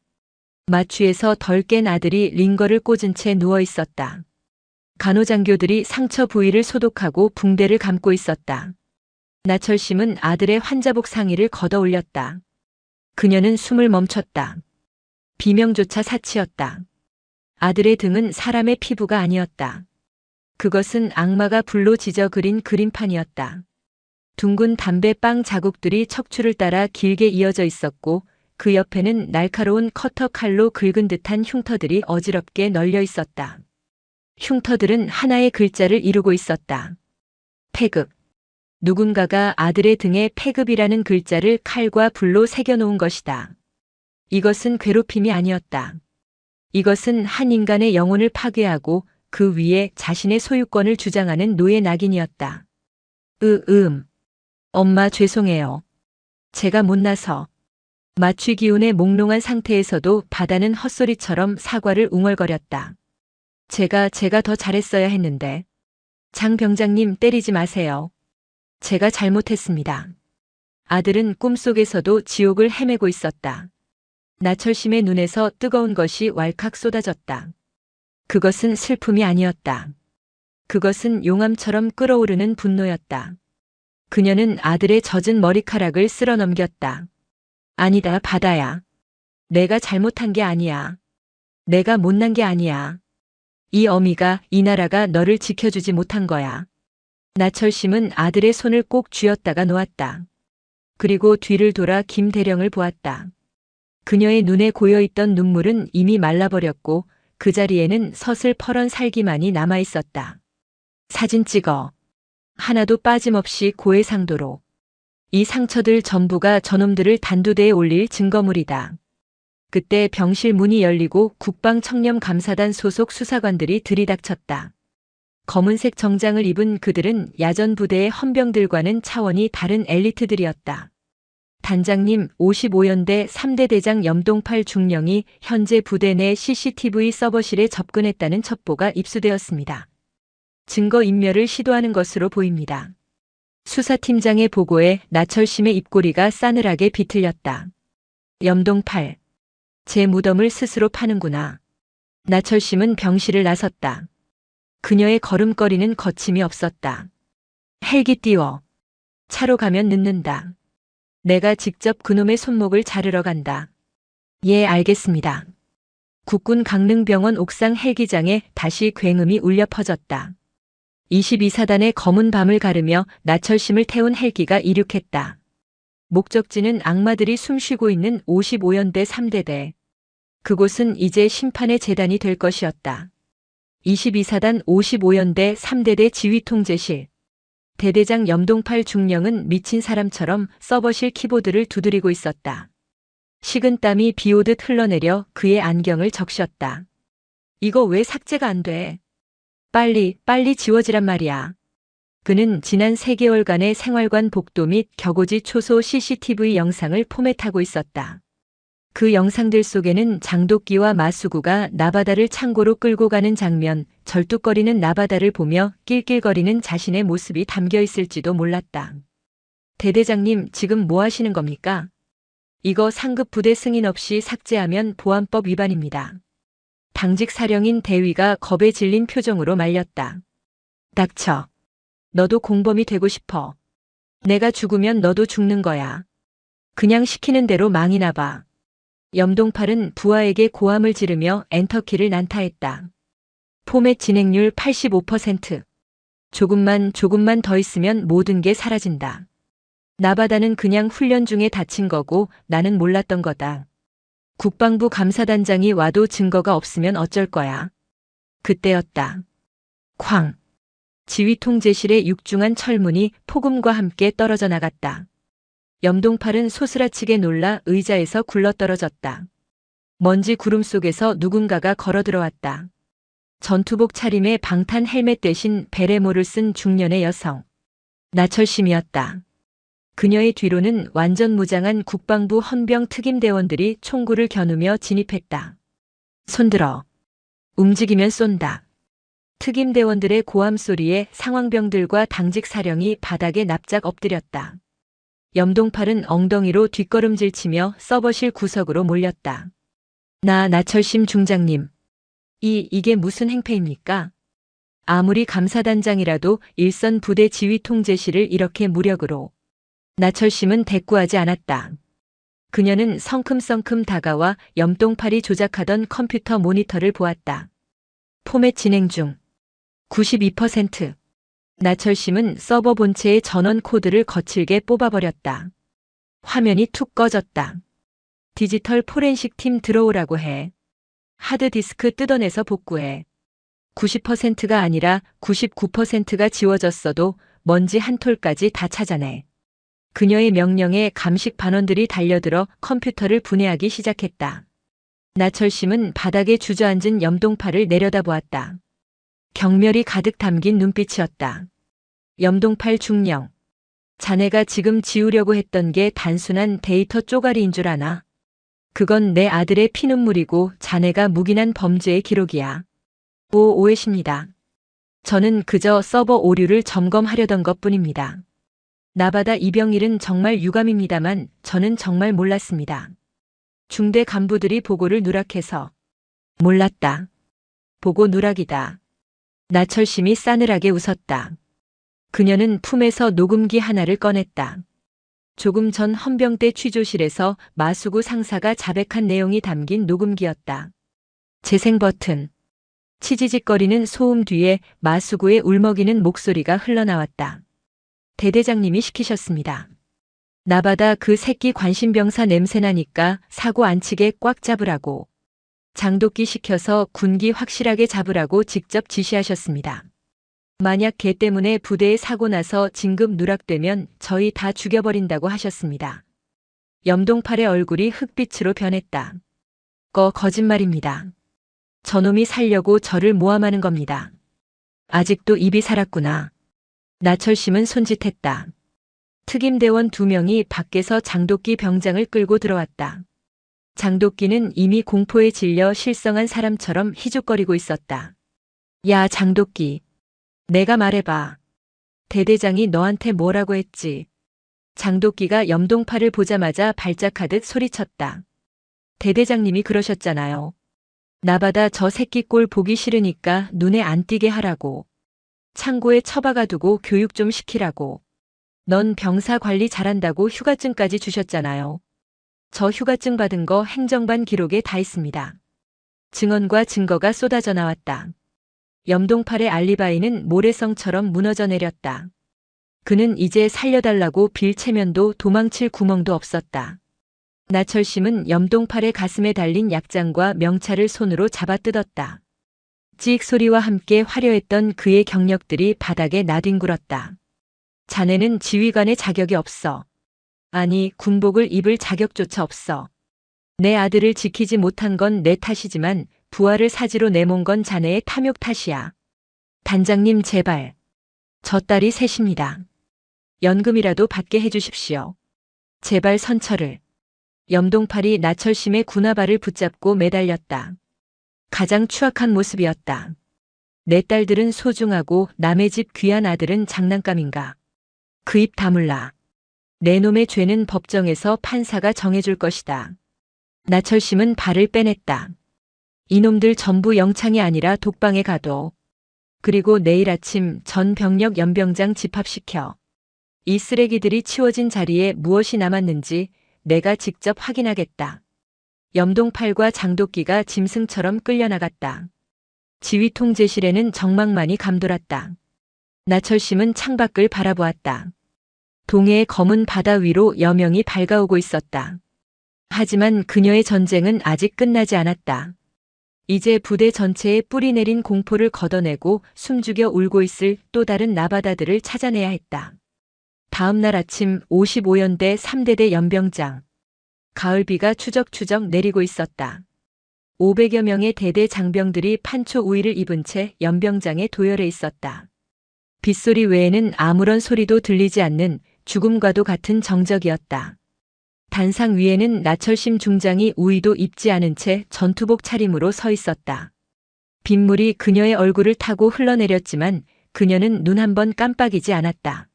마취에서 덜 깬 아들이 링거를 꽂은 채 누워 있었다. 간호장교들이 상처 부위를 소독하고 붕대를 감고 있었다. 나철심은 아들의 환자복 상의를 걷어 올렸다. 그녀는 숨을 멈췄다. 비명조차 사치였다. 아들의 등은 사람의 피부가 아니었다. 그것은 악마가 불로 지져 그린 그림판이었다. 둥근 담배빵 자국들이 척추를 따라 길게 이어져 있었고 그 옆에는 날카로운 커터 칼로 긁은 듯한 흉터들이 어지럽게 널려 있었다. 흉터들은 하나의 글자를 이루고 있었다. 폐급. 누군가가 아들의 등에 폐급이라는 글자를 칼과 불로 새겨놓은 것이다. 이것은 괴롭힘이 아니었다. 이것은 한 인간의 영혼을 파괴하고 그 위에 자신의 소유권을 주장하는 노예 낙인이었다. 엄마 죄송해요. 제가 못나서. 마취 기운에 몽롱한 상태에서도 바다는 헛소리처럼 사과를 웅얼거렸다. 제가 더 잘했어야 했는데. 장 병장님 때리지 마세요. 제가 잘못했습니다. 아들은 꿈속에서도 지옥을 헤매고 있었다. 나철심의 눈에서 뜨거운 것이 왈칵 쏟아졌다. 그것은 슬픔이 아니었다. 그것은 용암처럼 끓어오르는 분노였다. 그녀는 아들의 젖은 머리카락을 쓸어 넘겼다. 아니다, 바다야. 내가 잘못한 게 아니야. 내가 못난 게 아니야. 이 어미가, 이 나라가 너를 지켜주지 못한 거야. 나철심은 아들의 손을 꼭 쥐었다가 놓았다. 그리고 뒤를 돌아 김대령을 보았다. 그녀의 눈에 고여있던 눈물은 이미 말라버렸고 그 자리에는 서슬퍼런 살기만이 남아있었다. 사진 찍어. 하나도 빠짐없이 고해상도로. 이 상처들 전부가 저놈들을 단두대에 올릴 증거물이다. 그때 병실 문이 열리고 국방청렴감사단 소속 수사관들이 들이닥쳤다. 검은색 정장을 입은 그들은 야전 부대의 헌병들과는 차원이 다른 엘리트들이었다. 단장님, 55연대 3대 대장 염동팔 중령이 현재 부대 내 CCTV 서버실에 접근했다는 첩보가 입수되었습니다. 증거인멸을 시도하는 것으로 보입니다. 수사팀장의 보고에 나철심의 입꼬리가 싸늘하게 비틀렸다. 염동팔. 제 무덤을 스스로 파는구나. 나철심은 병실을 나섰다. 그녀의 걸음걸이는 거침이 없었다. 헬기 띄워. 차로 가면 늦는다. 내가 직접 그놈의 손목을 자르러 간다. 예, 알겠습니다. 국군 강릉병원 옥상 헬기장에 다시 굉음이 울려 퍼졌다. 22사단의 검은 밤을 가르며 나철심을 태운 헬기가 이륙했다. 목적지는 악마들이 숨쉬고 있는 55연대 3대대. 그곳은 이제 심판의 제단이 될 것이었다. 22사단 55연대 3대대 지휘통제실. 대대장 염동팔 중령은 미친 사람처럼 서버실 키보드를 두드리고 있었다. 식은땀이 비오듯 흘러내려 그의 안경을 적셨다. 이거 왜 삭제가 안 돼? 빨리 지워지란 말이야. 그는 지난 3개월간의 생활관 복도 및 격오지 초소 CCTV 영상을 포맷하고 있었다. 그 영상들 속에는 장도끼와 마수구가 나바다를 창고로 끌고 가는 장면, 절뚝거리는 나바다를 보며 낄낄거리는 자신의 모습이 담겨 있을지도 몰랐다. 대대장님, 지금 뭐 하시는 겁니까? 이거 상급 부대 승인 없이 삭제하면 보안법 위반입니다. 당직 사령인 대위가 겁에 질린 표정으로 말렸다. 닥쳐. 너도 공범이 되고 싶어. 내가 죽으면 너도 죽는 거야. 그냥 시키는 대로 망이나 봐. 염동팔은 부하에게 고함을 지르며 엔터키를 난타했다. 포맷 진행률 85%. 조금만 더 있으면 모든 게 사라진다. 나바다는 그냥 훈련 중에 다친 거고 나는 몰랐던 거다. 국방부 감사단장이 와도 증거가 없으면 어쩔 거야. 그때였다. 쾅. 지휘통제실의 육중한 철문이 폭음과 함께 떨어져 나갔다. 염동팔은 소스라치게 놀라 의자에서 굴러떨어졌다. 먼지 구름 속에서 누군가가 걸어 들어왔다. 전투복 차림에 방탄 헬멧 대신 베레모를 쓴 중년의 여성. 나철심이었다. 그녀의 뒤로는 완전 무장한 국방부 헌병 특임대원들이 총구를 겨누며 진입했다. 손들어. 움직이면 쏜다. 특임대원들의 고함 소리에 상황병들과 당직 사령이 바닥에 납작 엎드렸다. 염동팔은 엉덩이로 뒷걸음질 치며 서버실 구석으로 몰렸다. 나철심 중장님. 이게 무슨 행패입니까? 아무리 감사단장이라도 일선 부대 지휘통제실을 이렇게 무력으로. 나철심은 대꾸하지 않았다. 그녀는 성큼성큼 다가와 염동팔이 조작하던 컴퓨터 모니터를 보았다. 포맷 진행 중. 92%. 나철심은 서버 본체의 전원 코드를 거칠게 뽑아버렸다. 화면이 툭 꺼졌다. 디지털 포렌식 팀 들어오라고 해. 하드디스크 뜯어내서 복구해. 90%가 아니라 99%가 지워졌어도 먼지 한 톨까지 다 찾아내. 그녀의 명령에 감식 반원들이 달려들어 컴퓨터를 분해하기 시작했다. 나철심은 바닥에 주저앉은 염동팔을 내려다보았다. 경멸이 가득 담긴 눈빛이었다. 염동팔 중령. 자네가 지금 지우려고 했던 게 단순한 데이터 쪼가리인 줄 아나? 그건 내 아들의 피눈물이고 자네가 묵인한 범죄의 기록이야. 오해십니다. 저는 그저 서버 오류를 점검하려던 것뿐입니다. 나바다 이병일은 정말 유감입니다만 저는 정말 몰랐습니다. 중대 간부들이 보고를 누락해서. 몰랐다. 보고 누락이다. 나철심이 싸늘하게 웃었다. 그녀는 품에서 녹음기 하나를 꺼냈다. 조금 전 헌병대 취조실에서 마수구 상사가 자백한 내용이 담긴 녹음기였다. 재생 버튼. 치지직거리는 소음 뒤에 마수구의 울먹이는 목소리가 흘러나왔다. 대대장님이 시키셨습니다. 나바다 그 새끼 관심병사 냄새나니까 사고 안 치게 꽉 잡으라고. 장독기 시켜서 군기 확실하게 잡으라고 직접 지시하셨습니다. 만약 걔 때문에 부대에 사고 나서 진급 누락되면 저희 다 죽여버린다고 하셨습니다. 염동팔의 얼굴이 흑빛으로 변했다. 거짓말입니다. 저놈이 살려고 저를 모함하는 겁니다. 아직도 입이 살았구나. 나철심은 손짓했다. 특임대원 2명이 밖에서 장독기 병장을 끌고 들어왔다. 장독기는 이미 공포에 질려 실성한 사람처럼 희죽거리고 있었다. 야, 장독기. 내가 말해봐. 대대장이 너한테 뭐라고 했지? 장독기가 염동팔을 보자마자 발작하듯 소리쳤다. 대대장님이 그러셨잖아요. 나바다 저 새끼 꼴 보기 싫으니까 눈에 안 띄게 하라고. 창고에 처박아두고 교육 좀 시키라고. 넌 병사 관리 잘한다고 휴가증까지 주셨잖아요. 저 휴가증 받은 거 행정반 기록에 다 있습니다. 증언과 증거가 쏟아져 나왔다. 염동팔의 알리바이는 모래성처럼 무너져 내렸다. 그는 이제 살려달라고 빌 체면도 도망칠 구멍도 없었다. 나철심은 염동팔의 가슴에 달린 약장과 명찰을 손으로 잡아뜯었다. 찍 소리와 함께 화려했던 그의 경력들이 바닥에 나뒹굴었다. 자네는 지휘관의 자격이 없어. 아니, 군복을 입을 자격조차 없어. 내 아들을 지키지 못한 건 내 탓이지만 부하를 사지로 내몬 건 자네의 탐욕 탓이야. 단장님 제발. 저 딸이 셋입니다. 연금이라도 받게 해주십시오. 제발 선처를. 염동팔이 나철심의 군화발을 붙잡고 매달렸다. 가장 추악한 모습이었다. 내 딸들은 소중하고 남의 집 귀한 아들은 장난감인가. 그 입 다물라. 내 놈의 죄는 법정에서 판사가 정해줄 것이다. 나철심은 발을 빼냈다. 이놈들 전부 영창이 아니라 독방에 가도 그리고 내일 아침 전 병력 연병장 집합시켜. 이 쓰레기들이 치워진 자리에 무엇이 남았는지 내가 직접 확인하겠다. 염동팔과 장도끼가 짐승처럼 끌려나갔다. 지휘 통제실에는 정막만이 감돌았다. 나철심은 창밖을 바라보았다. 동해의 검은 바다 위로 여명이 밝아오고 있었다. 하지만 그녀의 전쟁은 아직 끝나지 않았다. 이제 부대 전체에 뿌리 내린 공포를 걷어내고 숨죽여 울고 있을 또 다른 나바다들을 찾아내야 했다. 다음 날 아침 55연대 3대대 연병장. 가을비가 추적추적 내리고 있었다. 500여 명의 대대 장병들이 판초 우위를 입은 채 연병장에 도열해 있었다. 빗소리 외에는 아무런 소리도 들리지 않는 죽음과도 같은 정적이었다. 단상 위에는 나철심 중장이 우위도 입지 않은 채 전투복 차림으로 서 있었다. 빗물이 그녀의 얼굴을 타고 흘러내렸지만 그녀는 눈 한 번 깜빡이지 않았다.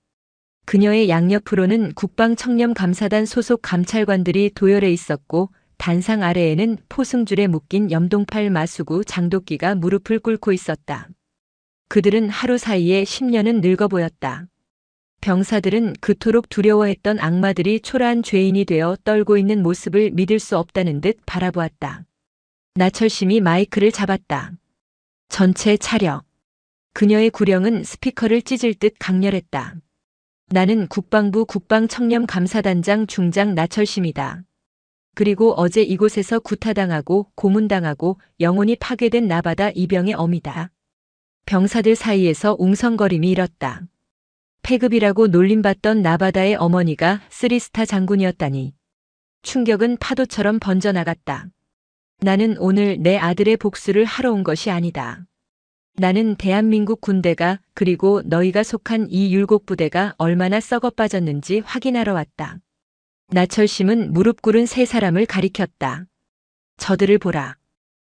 그녀의 양옆으로는 국방청렴감사단 소속 감찰관들이 도열해 있었고 단상 아래에는 포승줄에 묶인 염동팔 마수구 장도끼가 무릎을 꿇고 있었다. 그들은 하루 사이에 10년은 늙어 보였다. 병사들은 그토록 두려워했던 악마들이 초라한 죄인이 되어 떨고 있는 모습을 믿을 수 없다는 듯 바라보았다. 나철심이 마이크를 잡았다. 전체 차려. 그녀의 구령은 스피커를 찢을 듯 강렬했다. 나는 국방부 국방청렴감사단장 중장 나철심이다. 그리고 어제 이곳에서 구타당하고 고문당하고 영혼이 파괴된 나바다 이병의 어미다. 병사들 사이에서 웅성거림이 일었다. 폐급이라고 놀림받던 나바다의 어머니가 3스타 장군이었다니. 충격은 파도처럼 번져나갔다. 나는 오늘 내 아들의 복수를 하러 온 것이 아니다. 나는 대한민국 군대가 그리고 너희가 속한 이 율곡부대가 얼마나 썩어 빠졌는지 확인하러 왔다. 나철심은 무릎 꿇은 세 사람을 가리켰다. 저들을 보라.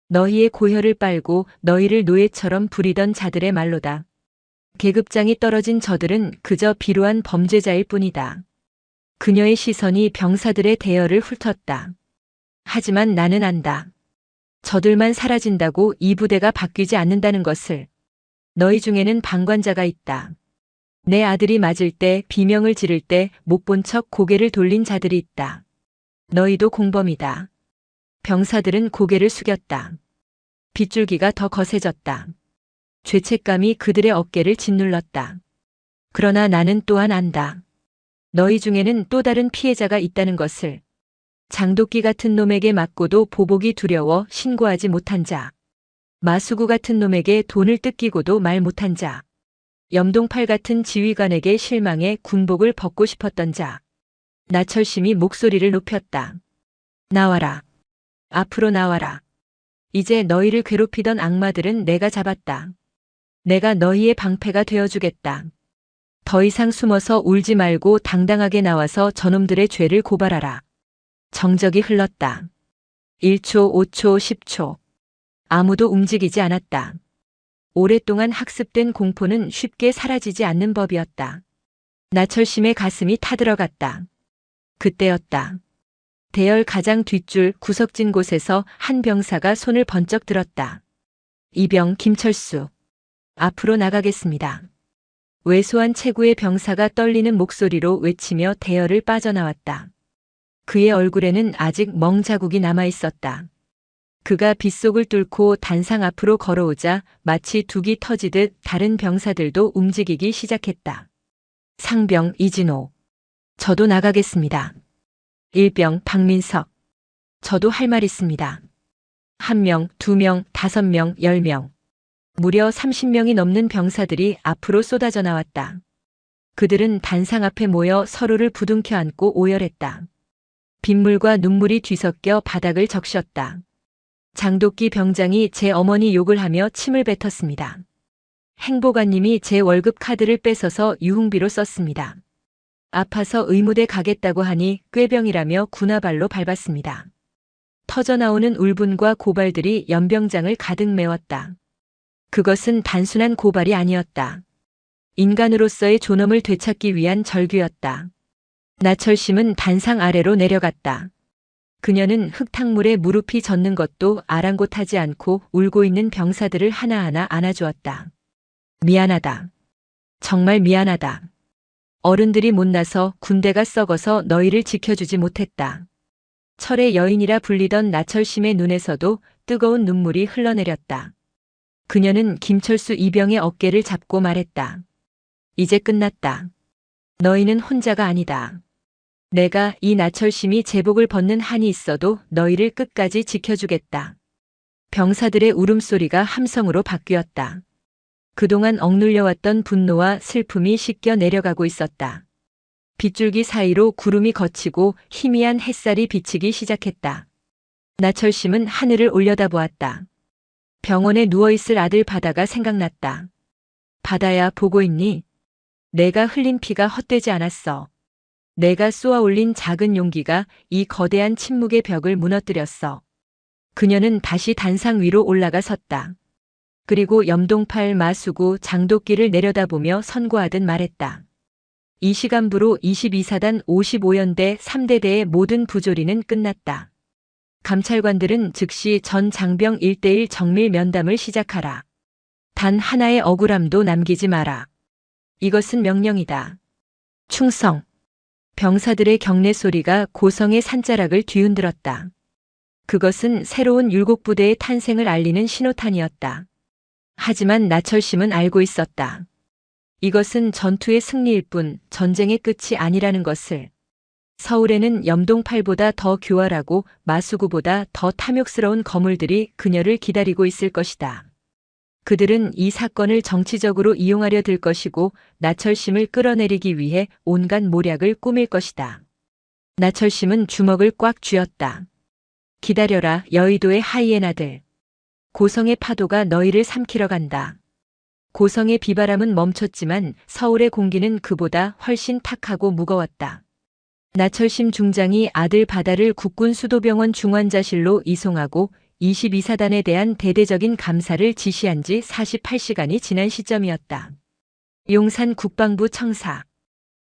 너희의 고혈을 빨고 너희를 노예처럼 부리던 자들의 말로다. 계급장이 떨어진 저들은 그저 비루한 범죄자일 뿐이다. 그녀의 시선이 병사들의 대열을 훑었다. 하지만 나는 안다. 저들만 사라진다고 이 부대가 바뀌지 않는다는 것을. 너희 중에는 방관자가 있다. 내 아들이 맞을 때 비명을 지를 때 못 본 척 고개를 돌린 자들이 있다. 너희도 공범이다. 병사들은 고개를 숙였다. 빗줄기가 더 거세졌다. 죄책감이 그들의 어깨를 짓눌렀다. 그러나 나는 또한 안다. 너희 중에는 또 다른 피해자가 있다는 것을. 장도끼 같은 놈에게 맞고도 보복이 두려워 신고하지 못한 자. 마수구 같은 놈에게 돈을 뜯기고도 말 못한 자. 염동팔 같은 지휘관에게 실망해 군복을 벗고 싶었던 자. 나철심이 목소리를 높였다. 나와라. 앞으로 나와라. 이제 너희를 괴롭히던 악마들은 내가 잡았다. 내가 너희의 방패가 되어주겠다. 더 이상 숨어서 울지 말고 당당하게 나와서 저놈들의 죄를 고발하라. 정적이 흘렀다. 1초, 5초, 10초. 아무도 움직이지 않았다. 오랫동안 학습된 공포는 쉽게 사라지지 않는 법이었다. 나철심의 가슴이 타들어갔다. 그때였다. 대열 가장 뒷줄 구석진 곳에서 한 병사가 손을 번쩍 들었다. 이병 김철수. 앞으로 나가겠습니다. 왜소한 체구의 병사가 떨리는 목소리로 외치며 대열을 빠져나왔다. 그의 얼굴에는 아직 멍 자국이 남아 있었다. 그가 빗속을 뚫고 단상 앞으로 걸어오자 마치 둑이 터지듯 다른 병사들도 움직이기 시작했다. 상병 이진호. 저도 나가겠습니다. 일병 박민석. 저도 할 말 있습니다. 1명, 2명, 5명, 10명. 무려 30명이 넘는 병사들이 앞으로 쏟아져 나왔다. 그들은 단상 앞에 모여 서로를 부둥켜 안고 오열했다. 빗물과 눈물이 뒤섞여 바닥을 적셨다. 장도끼 병장이 제 어머니 욕을 하며 침을 뱉었습니다. 행보관님이 제 월급 카드를 뺏어서 유흥비로 썼습니다. 아파서 의무대 가겠다고 하니 꾀병이라며 군화발로 밟았습니다. 터져나오는 울분과 고발들이 연병장을 가득 메웠다. 그것은 단순한 고발이 아니었다. 인간으로서의 존엄을 되찾기 위한 절규였다. 나철심은 단상 아래로 내려갔다. 그녀는 흙탕물에 무릎이 젖는 것도 아랑곳하지 않고 울고 있는 병사들을 하나하나 안아주었다. 미안하다. 정말 미안하다. 어른들이 못나서 군대가 썩어서 너희를 지켜주지 못했다. 철의 여인이라 불리던 나철심의 눈에서도 뜨거운 눈물이 흘러내렸다. 그녀는 김철수 이병의 어깨를 잡고 말했다. 이제 끝났다. 너희는 혼자가 아니다. 내가 이 나철심이 제복을 벗는 한이 있어도 너희를 끝까지 지켜주겠다. 병사들의 울음소리가 함성으로 바뀌었다. 그동안 억눌려왔던 분노와 슬픔이 씻겨 내려가고 있었다. 빗줄기 사이로 구름이 걷히고 희미한 햇살이 비치기 시작했다. 나철심은 하늘을 올려다보았다. 병원에 누워있을 아들 바다가 생각났다. 바다야, 보고 있니? 내가 흘린 피가 헛되지 않았어. 내가 쏘아 올린 작은 용기가 이 거대한 침묵의 벽을 무너뜨렸어. 그녀는 다시 단상 위로 올라가 섰다. 그리고 염동팔, 마수구, 장도끼를 내려다보며 선고하듯 말했다. 이 시간부로 22사단 55연대 3대대의 모든 부조리는 끝났다. 감찰관들은 즉시 전 장병 1:1 정밀 면담을 시작하라. 단 하나의 억울함도 남기지 마라. 이것은 명령이다. 충성. 병사들의 경례 소리가 고성의 산자락을 뒤흔들었다. 그것은 새로운 율곡부대의 탄생을 알리는 신호탄이었다. 하지만 나철심은 알고 있었다. 이것은 전투의 승리일 뿐 전쟁의 끝이 아니라는 것을. 서울에는 염동팔보다 더 교활하고 마수구보다 더 탐욕스러운 거물들이 그녀를 기다리고 있을 것이다. 그들은 이 사건을 정치적으로 이용하려 들 것이고 나철심을 끌어내리기 위해 온갖 모략을 꾸밀 것이다. 나철심은 주먹을 꽉 쥐었다. 기다려라, 여의도의 하이에나들. 고성의 파도가 너희를 삼키러 간다. 고성의 비바람은 멈췄지만 서울의 공기는 그보다 훨씬 탁하고 무거웠다. 나철심 중장이 아들 바다를 국군 수도병원 중환자실로 이송하고 22사단에 대한 대대적인 감사를 지시한 지 48시간이 지난 시점이었다. 용산 국방부 청사.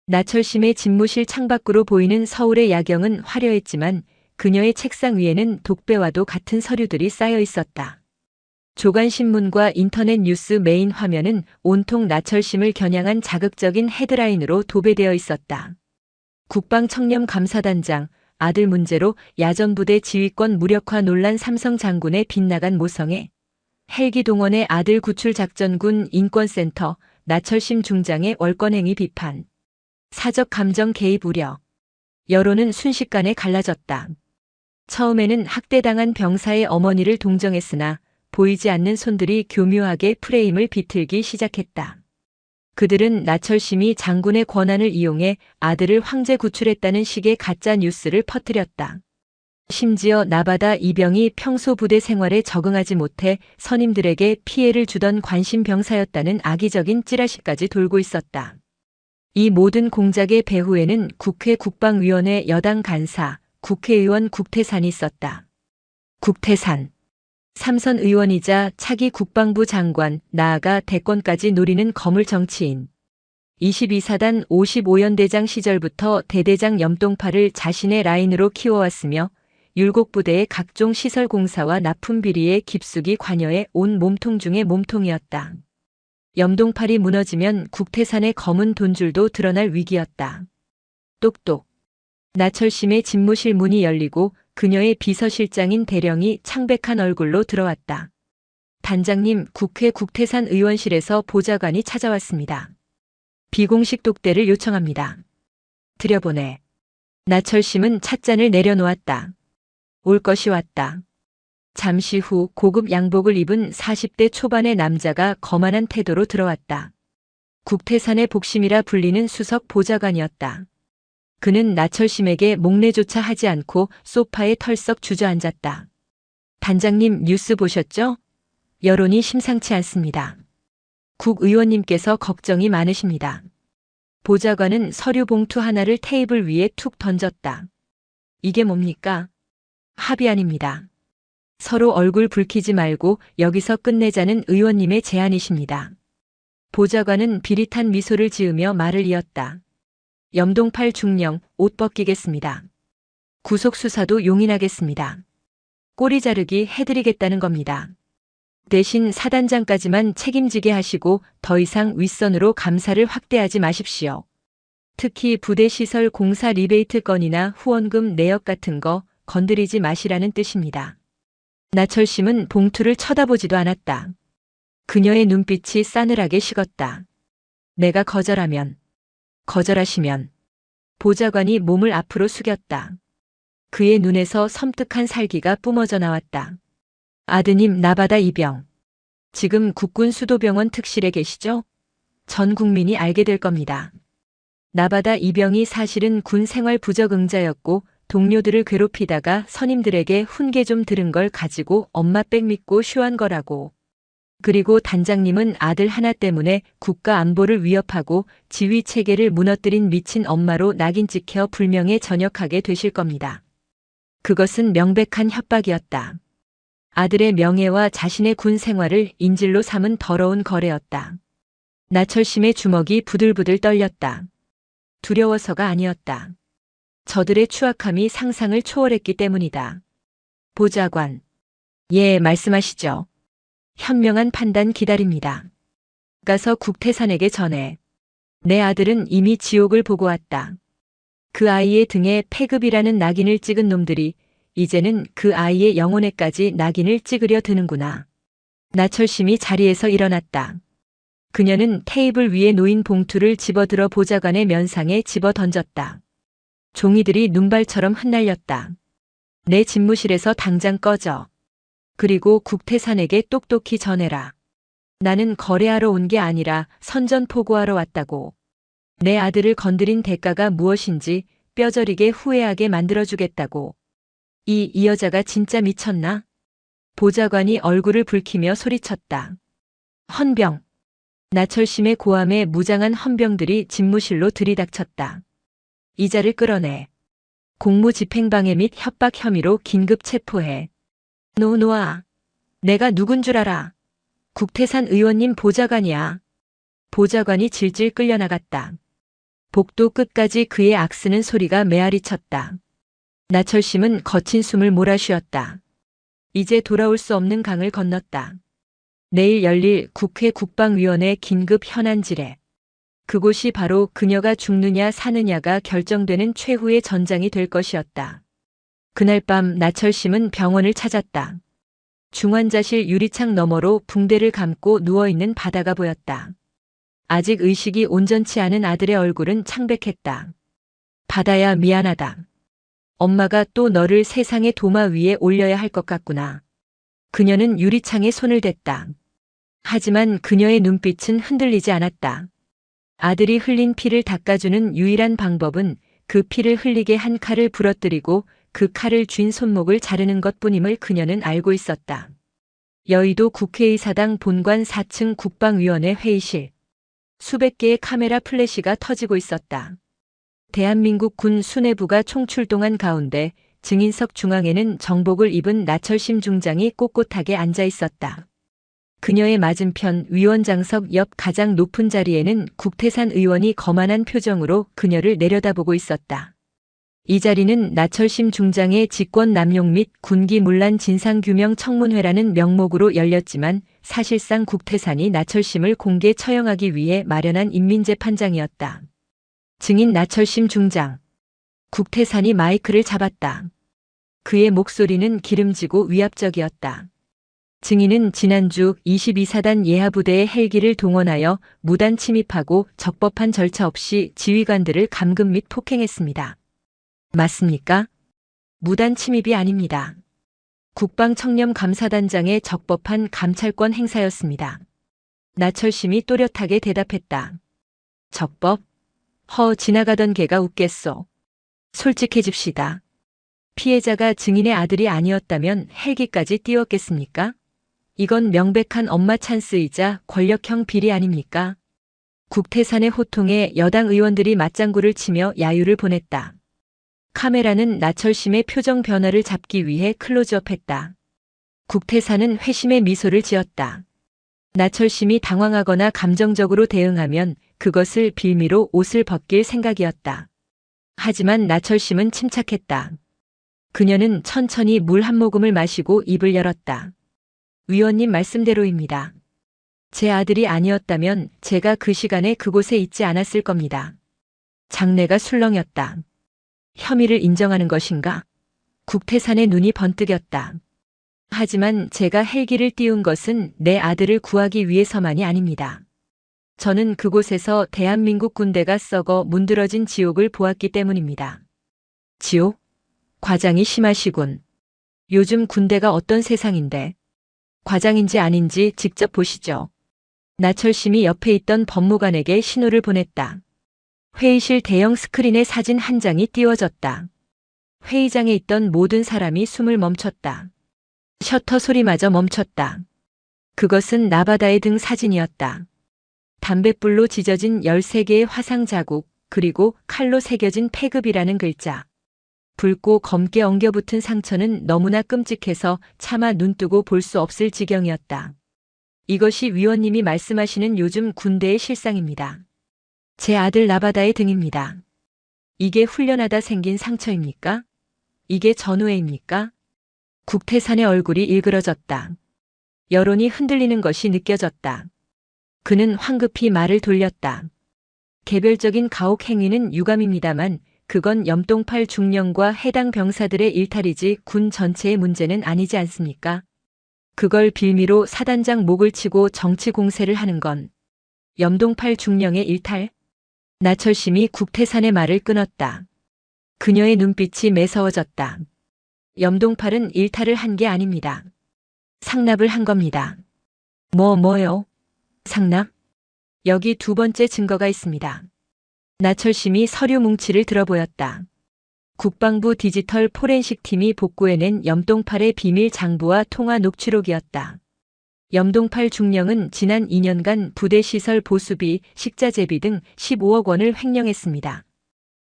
나철심의 집무실 창밖으로 보이는 서울의 야경은 화려했지만 그녀의 책상 위에는 독배와도 같은 서류들이 쌓여 있었다. 조간신문과 인터넷 뉴스 메인 화면은 온통 나철심을 겨냥한 자극적인 헤드라인으로 도배되어 있었다. 국방청렴감사단장, 아들 문제로 야전부대 지휘권 무력화 논란 삼성 장군의 빗나간 모성애, 헬기 동원의 아들 구출작전군 인권센터, 나철심 중장의 월권행위 비판, 사적 감정 개입 우려. 여론은 순식간에 갈라졌다. 처음에는 학대당한 병사의 어머니를 동정했으나 보이지 않는 손들이 교묘하게 프레임을 비틀기 시작했다. 그들은 나철심이 장군의 권한을 이용해 아들을 황제 구출했다는 식의 가짜 뉴스를 퍼뜨렸다. 심지어 나바다 이병이 평소 부대 생활에 적응하지 못해 선임들에게 피해를 주던 관심병사였다는 악의적인 찌라시까지 돌고 있었다. 이 모든 공작의 배후에는 국회 국방위원회 여당 간사, 국회의원 국태산이 있었다. 국태산. 삼선 의원이자 차기 국방부 장관, 나아가 대권까지 노리는 거물 정치인. 22사단 55연대장 시절부터 대대장 염동팔을 자신의 라인으로 키워왔으며 율곡부대의 각종 시설 공사와 납품 비리에 깊숙이 관여해 온 몸통 중의 몸통이었다. 염동팔이 무너지면 국태산의 검은 돈줄도 드러날 위기였다. 똑똑. 나철심의 집무실 문이 열리고 그녀의 비서실장인 대령이 창백한 얼굴로 들어왔다. 단장님, 국회 국태산 의원실에서 보좌관이 찾아왔습니다. 비공식 독대를 요청합니다. 들여보내. 나철심은 찻잔을 내려놓았다. 올 것이 왔다. 잠시 후 고급 양복을 입은 40대 초반의 남자가 거만한 태도로 들어왔다. 국태산의 복심이라 불리는 수석 보좌관이었다. 그는 나철심에게 목례조차 하지 않고 소파에 털썩 주저앉았다. 단장님, 뉴스 보셨죠? 여론이 심상치 않습니다. 국의원님께서 걱정이 많으십니다. 보좌관은 서류 봉투 하나를 테이블 위에 툭 던졌다. 이게 뭡니까? 합의안입니다. 서로 얼굴 붉히지 말고 여기서 끝내자는 의원님의 제안이십니다. 보좌관은 비릿한 미소를 지으며 말을 이었다. 염동팔 중령, 옷 벗기겠습니다. 구속수사도 용인하겠습니다. 꼬리 자르기 해드리겠다는 겁니다. 대신 사단장까지만 책임지게 하시고 더 이상 윗선으로 감사를 확대하지 마십시오. 특히 부대 시설 공사 리베이트 건이나 후원금 내역 같은 거 건드리지 마시라는 뜻입니다. 나철심은 봉투를 쳐다보지도 않았다. 그녀의 눈빛이 싸늘하게 식었다. 내가 거절하시면. 보좌관이 몸을 앞으로 숙였다. 그의 눈에서 섬뜩한 살기가 뿜어져 나왔다. 아드님 나바다 이병. 지금 국군 수도병원 특실에 계시죠? 전 국민이 알게 될 겁니다. 나바다 이병이 사실은 군 생활 부적응자였고 동료들을 괴롭히다가 선임들에게 훈계 좀 들은 걸 가지고 엄마 백 믿고 쇼한 거라고. 그리고 단장님은 아들 하나 때문에 국가 안보를 위협하고 지휘 체계를 무너뜨린 미친 엄마로 낙인 찍혀 불명예 전역하게 되실 겁니다. 그것은 명백한 협박이었다. 아들의 명예와 자신의 군 생활을 인질로 삼은 더러운 거래였다. 나철심의 주먹이 부들부들 떨렸다. 두려워서가 아니었다. 저들의 추악함이 상상을 초월했기 때문이다. 보좌관. 예, 말씀하시죠. 현명한 판단 기다립니다. 가서 국태산에게 전해. 내 아들은 이미 지옥을 보고 왔다. 그 아이의 등에 폐급이라는 낙인을 찍은 놈들이 이제는 그 아이의 영혼에까지 낙인을 찍으려 드는구나. 나철심이 자리에서 일어났다. 그녀는 테이블 위에 놓인 봉투를 집어들어 보좌관의 면상에 집어 던졌다. 종이들이 눈발처럼 흩날렸다. 내 집무실에서 당장 꺼져. 그리고 국태산에게 똑똑히 전해라. 나는 거래하러 온 게 아니라 선전포고하러 왔다고. 내 아들을 건드린 대가가 무엇인지 뼈저리게 후회하게 만들어주겠다고. 이 여자가 진짜 미쳤나? 보좌관이 얼굴을 붉히며 소리쳤다. 헌병. 나철심의 고함에 무장한 헌병들이 집무실로 들이닥쳤다. 이자를 끌어내. 공무집행방해 및 협박 혐의로 긴급 체포해. 놓아. 내가 누군 줄 알아. 국태산 의원님 보좌관이야. 보좌관이 질질 끌려나갔다. 복도 끝까지 그의 악쓰는 소리가 메아리 쳤다. 나철심은 거친 숨을 몰아쉬었다. 이제 돌아올 수 없는 강을 건넜다. 내일 열릴 국회 국방위원회 긴급 현안질에. 그곳이 바로 그녀가 죽느냐 사느냐가 결정되는 최후의 전장이 될 것이었다. 그날 밤 나철심은 병원을 찾았다. 중환자실 유리창 너머로 붕대를 감고 누워있는 바다가 보였다. 아직 의식이 온전치 않은 아들의 얼굴은 창백했다. 바다야 미안하다. 엄마가 또 너를 세상의 도마 위에 올려야 할 것 같구나. 그녀는 유리창에 손을 댔다. 하지만 그녀의 눈빛은 흔들리지 않았다. 아들이 흘린 피를 닦아주는 유일한 방법은 그 피를 흘리게 한 칼을 부러뜨리고 그 칼을 쥔 손목을 자르는 것뿐임을 그녀는 알고 있었다. 여의도 국회의사당 본관 4층 국방위원회 회의실. 수백 개의 카메라 플래시가 터지고 있었다. 대한민국 군 수뇌부가 총출동한 가운데 증인석 중앙에는 정복을 입은 나철심 중장이 꼿꼿하게 앉아 있었다. 그녀의 맞은편 위원장석 옆 가장 높은 자리에는 국태산 의원이 거만한 표정으로 그녀를 내려다보고 있었다. 이 자리는 나철심 중장의 직권 남용 및 군기 문란 진상규명 청문회라는 명목으로 열렸지만 사실상 국태산이 나철심을 공개 처형하기 위해 마련한 인민재판장이었다. 증인 나철심 중장. 국태산이 마이크를 잡았다. 그의 목소리는 기름지고 위압적이었다. 증인은 지난주 22사단 예하부대의 헬기를 동원하여 무단 침입하고 적법한 절차 없이 지휘관들을 감금 및 폭행했습니다. 맞습니까? 무단 침입이 아닙니다. 국방청렴감사단장의 적법한 감찰권 행사였습니다. 나철심이 또렷하게 대답했다. 적법? 지나가던 개가 웃겠소. 솔직해집시다. 피해자가 증인의 아들이 아니었다면 헬기까지 띄웠겠습니까? 이건 명백한 엄마 찬스이자 권력형 비리 아닙니까? 국태산의 호통에 여당 의원들이 맞장구를 치며 야유를 보냈다. 카메라는 나철심의 표정 변화를 잡기 위해 클로즈업했다. 국태산은 회심의 미소를 지었다. 나철심이 당황하거나 감정적으로 대응하면 그것을 빌미로 옷을 벗길 생각이었다. 하지만 나철심은 침착했다. 그녀는 천천히 물 한 모금을 마시고 입을 열었다. 위원님 말씀대로입니다. 제 아들이 아니었다면 제가 그 시간에 그곳에 있지 않았을 겁니다. 장내가 술렁였다. 혐의를 인정하는 것인가? 국태산의 눈이 번뜩였다. 하지만 제가 헬기를 띄운 것은 내 아들을 구하기 위해서만이 아닙니다. 저는 그곳에서 대한민국 군대가 썩어 문드러진 지옥을 보았기 때문입니다. 지옥? 과장이 심하시군. 요즘 군대가 어떤 세상인데? 과장인지 아닌지 직접 보시죠. 나철심이 옆에 있던 법무관에게 신호를 보냈다. 회의실 대형 스크린에 사진 한 장이 띄워졌다. 회의장에 있던 모든 사람이 숨을 멈췄다. 셔터 소리마저 멈췄다. 그것은 나바다의 등 사진이었다. 담뱃불로 지져진 13개의 화상 자국, 그리고 칼로 새겨진 패급이라는 글자. 붉고 검게 엉겨붙은 상처는 너무나 끔찍해서 차마 눈뜨고 볼 수 없을 지경이었다. 이것이 위원님이 말씀하시는 요즘 군대의 실상입니다. 제 아들 나바다의 등입니다. 이게 훈련하다 생긴 상처입니까? 이게 전우회입니까? 국태산의 얼굴이 일그러졌다. 여론이 흔들리는 것이 느껴졌다. 그는 황급히 말을 돌렸다. 개별적인 가혹 행위는 유감입니다만 그건 염동팔 중령과 해당 병사들의 일탈이지 군 전체의 문제는 아니지 않습니까? 그걸 빌미로 사단장 목을 치고 정치 공세를 하는 건 염동팔 중령의 일탈? 나철심이 국태산의 말을 끊었다. 그녀의 눈빛이 매서워졌다. 염동팔은 일탈을 한 게 아닙니다. 상납을 한 겁니다. 뭐요? 상납? 여기 두 번째 증거가 있습니다. 나철심이 서류 뭉치를 들어보였다. 국방부 디지털 포렌식 팀이 복구해낸 염동팔의 비밀 장부와 통화 녹취록이었다. 염동팔 중령은 지난 2년간 부대 시설 보수비, 식자재비 등 15억 원을 횡령했습니다.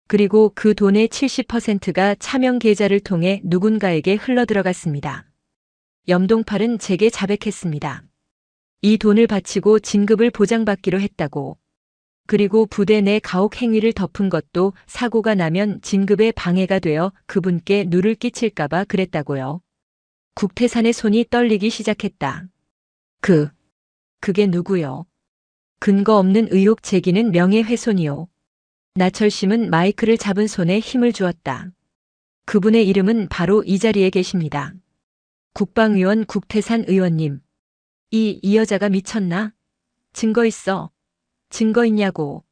그리고 그 돈의 70%가 차명 계좌를 통해 누군가에게 흘러들어갔습니다. 염동팔은 제게 자백했습니다. 이 돈을 바치고 진급을 보장받기로 했다고. 그리고 부대 내 가혹 행위를 덮은 것도 사고가 나면 진급에 방해가 되어 그분께 누를 끼칠까봐 그랬다고요. 국태산의 손이 떨리기 시작했다. 그게 누구요? 근거 없는 의혹 제기는 명예훼손이요. 나철심은 마이크를 잡은 손에 힘을 주었다. 그분의 이름은 바로 이 자리에 계십니다. 국방위원 국태산 의원님. 이 여자가 미쳤나? 증거 있어. 증거 있냐고.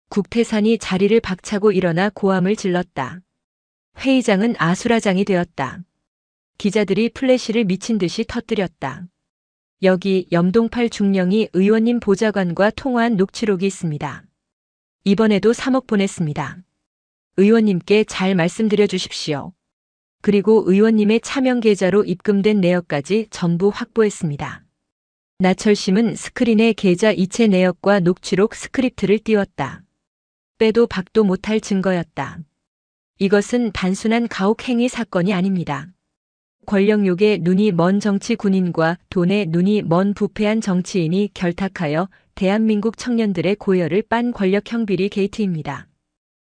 국태산이 자리를 박차고 일어나 고함을 질렀다. 회의장은 아수라장이 되었다. 기자들이 플래시를 미친 듯이 터뜨렸다. 여기 염동팔 중령이 의원님 보좌관과 통화한 녹취록이 있습니다. 이번에도 3억 보냈습니다. 의원님께 잘 말씀드려 주십시오. 그리고 의원님의 차명 계좌로 입금된 내역까지 전부 확보했습니다. 나철심은 스크린에 계좌 이체 내역과 녹취록 스크립트를 띄웠다. 빼도 박도 못할 증거였다. 이것은 단순한 가혹 행위 사건이 아닙니다. 권력욕에 눈이 먼 정치 군인과 돈에 눈이 먼 부패한 정치인이 결탁하여 대한민국 청년들의 고열을 빤 권력형 비리 게이트입니다.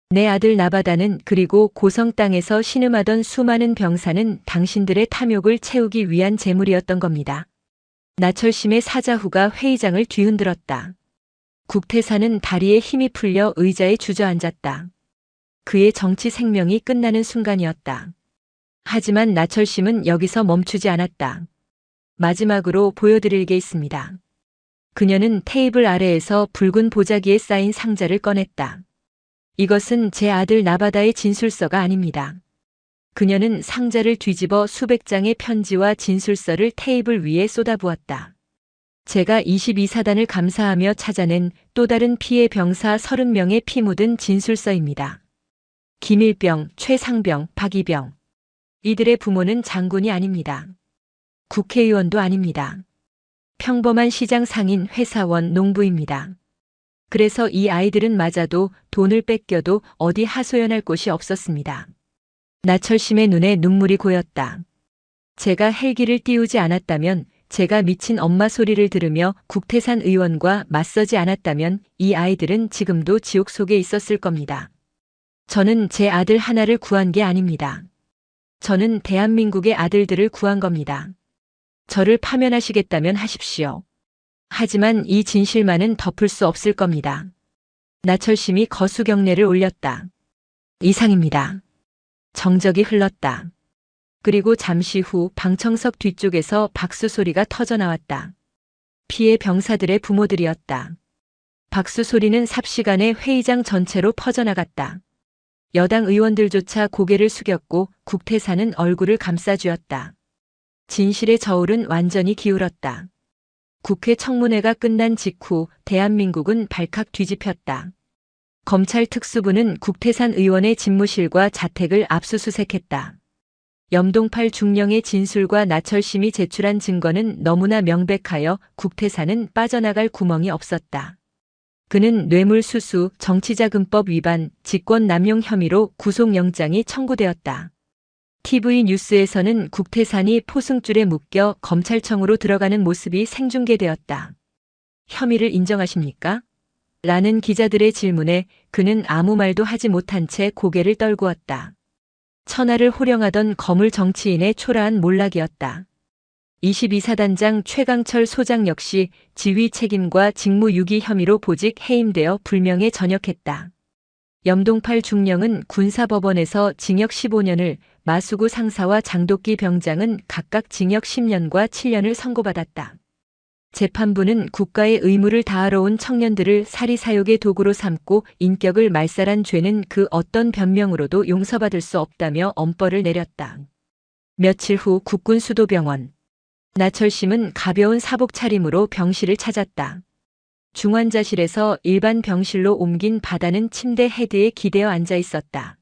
내 아들 나바다는 그리고 고성 땅에서 신음하던 수많은 병사는 당신들의 탐욕을 채우기 위한 재물이었던 겁니다. 나철심의 사자후가 회의장을 뒤흔들었다. 국태산은 다리에 힘이 풀려 의자에 주저앉았다. 그의 정치 생명이 끝나는 순간이었다. 하지만 나철심은 여기서 멈추지 않았다. 마지막으로 보여드릴 게 있습니다. 그녀는 테이블 아래에서 붉은 보자기에 쌓인 상자를 꺼냈다. 이것은 제 아들 나바다의 진술서가 아닙니다. 그녀는 상자를 뒤집어 수백 장의 편지와 진술서를 테이블 위에 쏟아부었다. 제가 22사단을 감사하며 찾아낸 또 다른 피해 병사 30명의 피 묻은 진술서입니다. 김일병, 최상병, 박이병. 이들의 부모는 장군이 아닙니다. 국회의원도 아닙니다. 평범한 시장 상인, 회사원, 농부입니다. 그래서 이 아이들은 맞아도 돈을 뺏겨도 어디 하소연할 곳이 없었습니다. 나철심의 눈에 눈물이 고였다. 제가 헬기를 띄우지 않았다면, 제가 미친 엄마 소리를 들으며 국태산 의원과 맞서지 않았다면 이 아이들은 지금도 지옥 속에 있었을 겁니다. 저는 제 아들 하나를 구한 게 아닙니다. 저는 대한민국의 아들들을 구한 겁니다. 저를 파면하시겠다면 하십시오. 하지만 이 진실만은 덮을 수 없을 겁니다. 나철심이 거수경례를 올렸다. 이상입니다. 정적이 흘렀다. 그리고 잠시 후 방청석 뒤쪽에서 박수 소리가 터져 나왔다. 피해 병사들의 부모들이었다. 박수 소리는 삽시간에 회의장 전체로 퍼져나갔다. 여당 의원들조차 고개를 숙였고 국태사는 얼굴을 감싸쥐었다. 진실의 저울은 완전히 기울었다. 국회 청문회가 끝난 직후 대한민국은 발칵 뒤집혔다. 검찰 특수부는 국태산 의원의 집무실과 자택을 압수수색했다. 염동팔 중령의 진술과 나철심이 제출한 증거는 너무나 명백하여 국태산은 빠져나갈 구멍이 없었다. 그는 뇌물수수, 정치자금법 위반, 직권남용 혐의로 구속영장이 청구되었다. TV 뉴스에서는 국태산이 포승줄에 묶여 검찰청으로 들어가는 모습이 생중계되었다. 혐의를 인정하십니까? 라는 기자들의 질문에 그는 아무 말도 하지 못한 채 고개를 떨구었다. 천하를 호령하던 거물 정치인의 초라한 몰락이었다. 22사단장 최강철 소장 역시 지휘 책임과 직무유기 혐의로 보직 해임되어 불명예 전역했다. 염동팔 중령은 군사법원에서 징역 15년을, 마수구 상사와 장도끼 병장은 각각 징역 10년과 7년을 선고받았다. 재판부는 국가의 의무를 다하러 온 청년들을 사리사욕의 도구로 삼고 인격을 말살한 죄는 그 어떤 변명으로도 용서받을 수 없다며 엄벌을 내렸다. 며칠 후 국군 수도병원. 나철심은 가벼운 사복 차림으로 병실을 찾았다. 중환자실에서 일반 병실로 옮긴 바다는 침대 헤드에 기대어 앉아 있었다.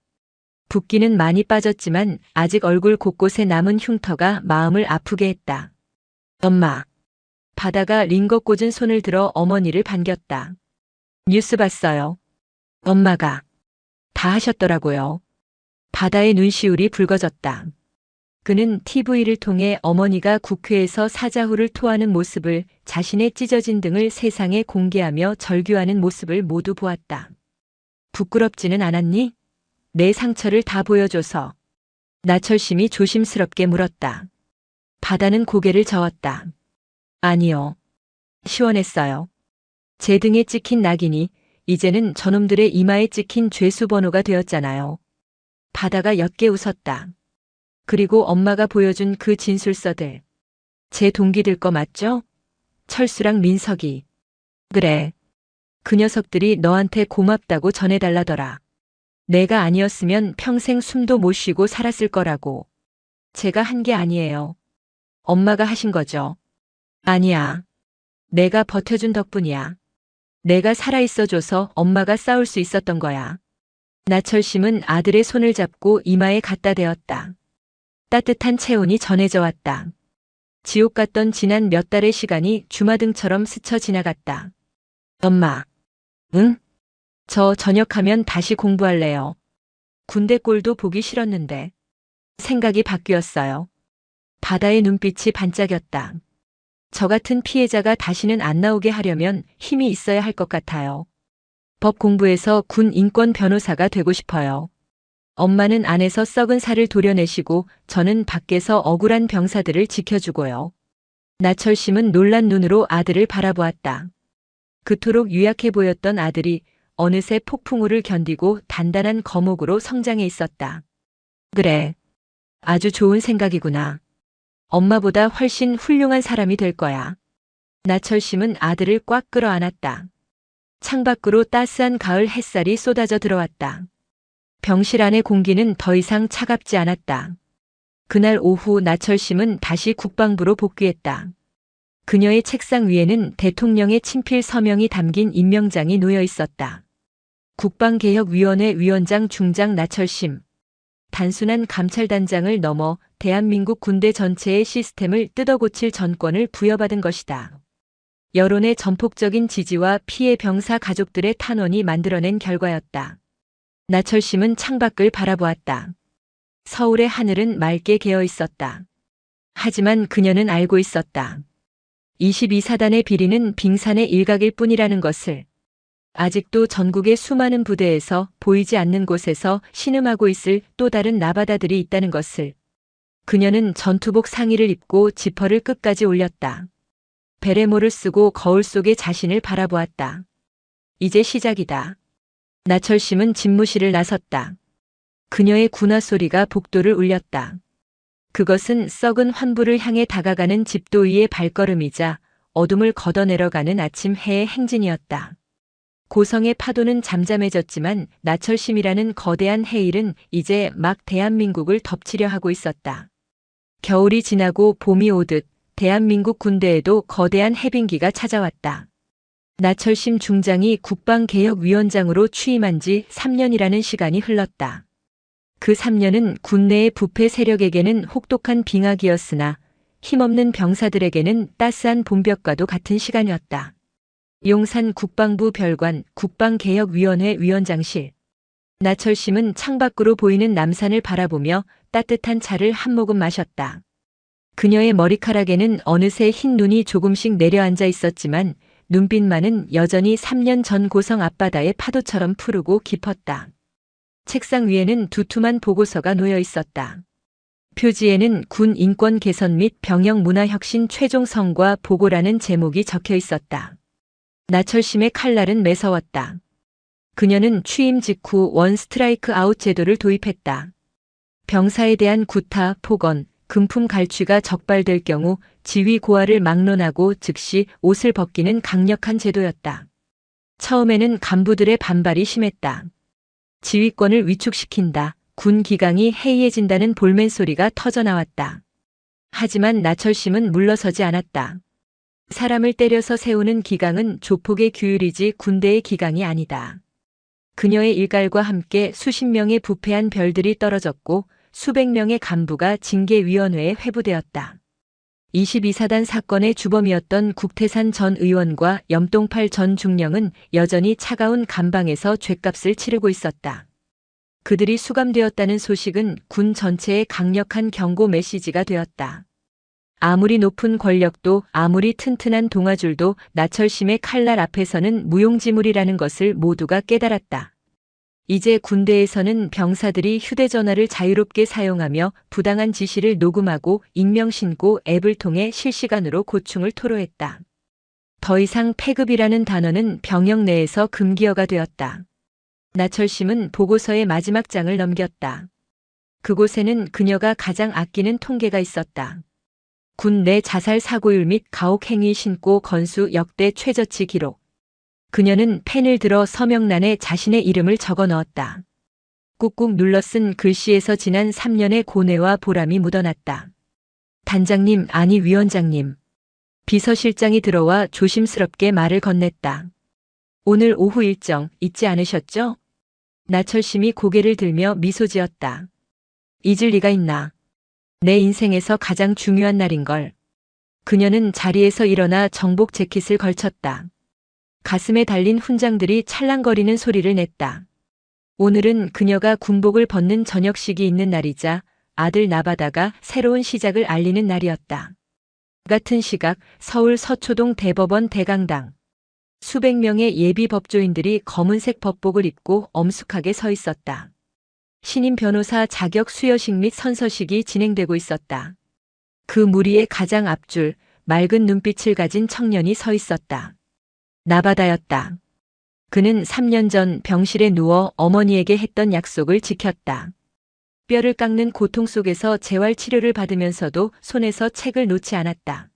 붓기는 많이 빠졌지만 아직 얼굴 곳곳에 남은 흉터가 마음을 아프게 했다. 엄마. 바다가 링거 꽂은 손을 들어 어머니를 반겼다. 뉴스 봤어요. 엄마가. 다 하셨더라고요. 바다의 눈시울이 붉어졌다. 그는 TV를 통해 어머니가 국회에서 사자후를 토하는 모습을, 자신의 찢어진 등을 세상에 공개하며 절규하는 모습을 모두 보았다. 부끄럽지는 않았니? 내 상처를 다 보여줘서. 나철심이 조심스럽게 물었다. 바다는 고개를 저었다. 아니요. 시원했어요. 제 등에 찍힌 낙인이 이제는 저놈들의 이마에 찍힌 죄수번호가 되었잖아요. 바다가 옅게 웃었다. 그리고 엄마가 보여준 그 진술서들. 제 동기들 거 맞죠? 철수랑 민석이. 그래. 그 녀석들이 너한테 고맙다고 전해달라더라. 내가 아니었으면 평생 숨도 못 쉬고 살았을 거라고. 제가 한 게 아니에요. 엄마가 하신 거죠. 아니야. 내가 버텨준 덕분이야. 내가 살아있어줘서 엄마가 싸울 수 있었던 거야. 나철심은 아들의 손을 잡고 이마에 갖다 대었다. 따뜻한 체온이 전해져 왔다. 지옥 같던 지난 몇 달의 시간이 주마등처럼 스쳐 지나갔다. 엄마. 응? 저 전역하면 다시 공부할래요. 군대 꼴도 보기 싫었는데. 생각이 바뀌었어요. 바다의 눈빛이 반짝였다. 저 같은 피해자가 다시는 안 나오게 하려면 힘이 있어야 할 것 같아요. 법 공부해서 군 인권 변호사가 되고 싶어요. 엄마는 안에서 썩은 살을 도려내시고 저는 밖에서 억울한 병사들을 지켜주고요. 나철심은 놀란 눈으로 아들을 바라보았다. 그토록 유약해 보였던 아들이 어느새 폭풍우를 견디고 단단한 거목으로 성장해 있었다. 그래. 아주 좋은 생각이구나. 엄마보다 훨씬 훌륭한 사람이 될 거야. 나철심은 아들을 꽉 끌어안았다. 창밖으로 따스한 가을 햇살이 쏟아져 들어왔다. 병실 안의 공기는 더 이상 차갑지 않았다. 그날 오후 나철심은 다시 국방부로 복귀했다. 그녀의 책상 위에는 대통령의 친필 서명이 담긴 임명장이 놓여 있었다. 국방개혁위원회 위원장 중장 나철심. 단순한 감찰단장을 넘어 대한민국 군대 전체의 시스템을 뜯어고칠 전권을 부여받은 것이다. 여론의 전폭적인 지지와 피해 병사 가족들의 탄원이 만들어낸 결과였다. 나철심은 창밖을 바라보았다. 서울의 하늘은 맑게 개어 있었다. 하지만 그녀는 알고 있었다. 22사단의 비리는 빙산의 일각일 뿐이라는 것을. 아직도 전국의 수많은 부대에서 보이지 않는 곳에서 신음하고 있을 또 다른 나바다들이 있다는 것을. 그녀는 전투복 상의를 입고 지퍼를 끝까지 올렸다. 베레모를 쓰고 거울 속에 자신을 바라보았다. 이제 시작이다. 나철심은 집무실을 나섰다. 그녀의 군화 소리가 복도를 울렸다. 그것은 썩은 환부를 향해 다가가는 집도이의 발걸음이자 어둠을 걷어내려가는 아침 해의 행진이었다. 고성의 파도는 잠잠해졌지만 나철심이라는 거대한 해일은 이제 막 대한민국을 덮치려 하고 있었다. 겨울이 지나고 봄이 오듯 대한민국 군대에도 거대한 해빙기가 찾아왔다. 나철심 중장이 국방개혁위원장으로 취임한 지 3년이라는 시간이 흘렀다. 그 3년은 군내의 부패 세력에게는 혹독한 빙하기였으나 힘없는 병사들에게는 따스한 봄볕과도 같은 시간이었다. 용산 국방부 별관 국방개혁위원회 위원장실. 나철심은 창밖으로 보이는 남산을 바라보며 따뜻한 차를 한 모금 마셨다. 그녀의 머리카락에는 어느새 흰 눈이 조금씩 내려앉아 있었지만 눈빛만은 여전히 3년 전 고성 앞바다의 파도처럼 푸르고 깊었다. 책상 위에는 두툼한 보고서가 놓여 있었다. 표지에는 군 인권 개선 및 병영 문화 혁신 최종 성과 보고라는 제목이 적혀 있었다. 나철심의 칼날은 매서웠다. 그녀는 취임 직후 원 스트라이크 아웃 제도를 도입했다. 병사에 대한 구타, 폭언, 금품 갈취가 적발될 경우 지휘 고하를 막론하고 즉시 옷을 벗기는 강력한 제도였다. 처음에는 간부들의 반발이 심했다. 지휘권을 위축시킨다. 군 기강이 해이해진다는 볼멘 소리가 터져나왔다. 하지만 나철심은 물러서지 않았다. 사람을 때려서 세우는 기강은 조폭의 규율이지 군대의 기강이 아니다. 그녀의 일갈과 함께 수십 명의 부패한 별들이 떨어졌고 수백 명의 간부가 징계위원회에 회부되었다. 22사단 사건의 주범이었던 국태산 전 의원과 염동팔 전 중령은 여전히 차가운 감방에서 죗값을 치르고 있었다. 그들이 수감되었다는 소식은 군 전체에 강력한 경고 메시지가 되었다. 아무리 높은 권력도 아무리 튼튼한 동아줄도 나철심의 칼날 앞에서는 무용지물이라는 것을 모두가 깨달았다. 이제 군대에서는 병사들이 휴대전화를 자유롭게 사용하며 부당한 지시를 녹음하고 익명신고 앱을 통해 실시간으로 고충을 토로했다. 더 이상 패급이라는 단어는 병영 내에서 금기어가 되었다. 나철심은 보고서의 마지막 장을 넘겼다. 그곳에는 그녀가 가장 아끼는 통계가 있었다. 군 내 자살 사고율 및 가혹행위 신고 건수 역대 최저치 기록. 그녀는 펜을 들어 서명란에 자신의 이름을 적어 넣었다. 꾹꾹 눌러 쓴 글씨에서 지난 3년의 고뇌와 보람이 묻어났다. 단장님, 아니 위원장님. 비서실장이 들어와 조심스럽게 말을 건넸다. 오늘 오후 일정 잊지 않으셨죠? 나철심이 고개를 들며 미소 지었다. 잊을 리가 있나. 내 인생에서 가장 중요한 날인걸. 그녀는 자리에서 일어나 정복 재킷을 걸쳤다. 가슴에 달린 훈장들이 찰랑거리는 소리를 냈다. 오늘은 그녀가 군복을 벗는 저녁식이 있는 날이자 아들 나바다가 새로운 시작을 알리는 날이었다. 같은 시각 서울 서초동 대법원 대강당. 수백 명의 예비 법조인들이 검은색 법복을 입고 엄숙하게 서 있었다. 신임 변호사 자격 수여식 및 선서식이 진행되고 있었다. 그 무리의 가장 앞줄, 맑은 눈빛을 가진 청년이 서 있었다. 나바다였다. 그는 3년 전 병실에 누워 어머니에게 했던 약속을 지켰다. 뼈를 깎는 고통 속에서 재활 치료를 받으면서도 손에서 책을 놓지 않았다.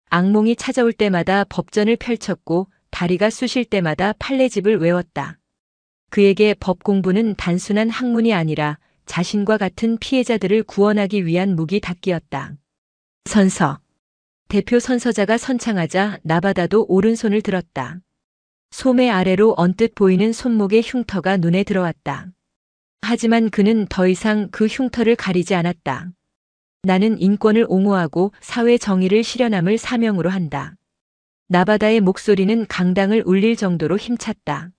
악몽이 찾아올 때마다 법전을 펼쳤고 다리가 쑤실 때마다 판례집을 외웠다. 그에게 법 공부는 단순한 학문이 아니라 자신과 같은 피해자들을 구원하기 위한 무기 닦기였다. 선서. 대표 선서자가 선창하자 나바다도 오른손을 들었다. 소매 아래로 언뜻 보이는 손목의 흉터가 눈에 들어왔다. 하지만 그는 더 이상 그 흉터를 가리지 않았다. 나는 인권을 옹호하고 사회 정의를 실현함을 사명으로 한다. 나바다의 목소리는 강당을 울릴 정도로 힘찼다.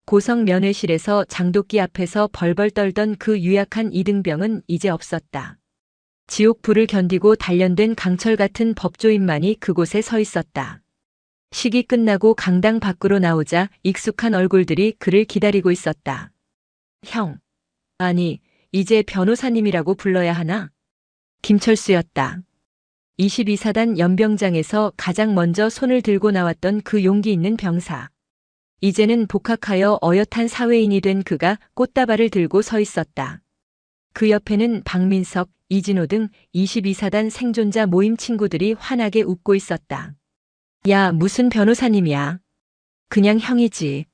고성 면회실에서 장독기 앞에서 벌벌 떨던 그 유약한 이등병은 이제 없었다. 지옥불을 견디고 단련된 강철 같은 법조인만이 그곳에 서 있었다. 식이 끝나고 강당 밖으로 나오자 익숙한 얼굴들이 그를 기다리고 있었다. 형. 아니, 이제 변호사님이라고 불러야 하나? 김철수였다. 22사단 연병장에서 가장 먼저 손을 들고 나왔던 그 용기 있는 병사. 이제는 복학하여 어엿한 사회인이 된 그가 꽃다발을 들고 서 있었다. 그 옆에는 박민석, 이진호 등 22사단 생존자 모임 친구들이 환하게 웃고 있었다. 야, 무슨 변호사님이야. 그냥 형이지.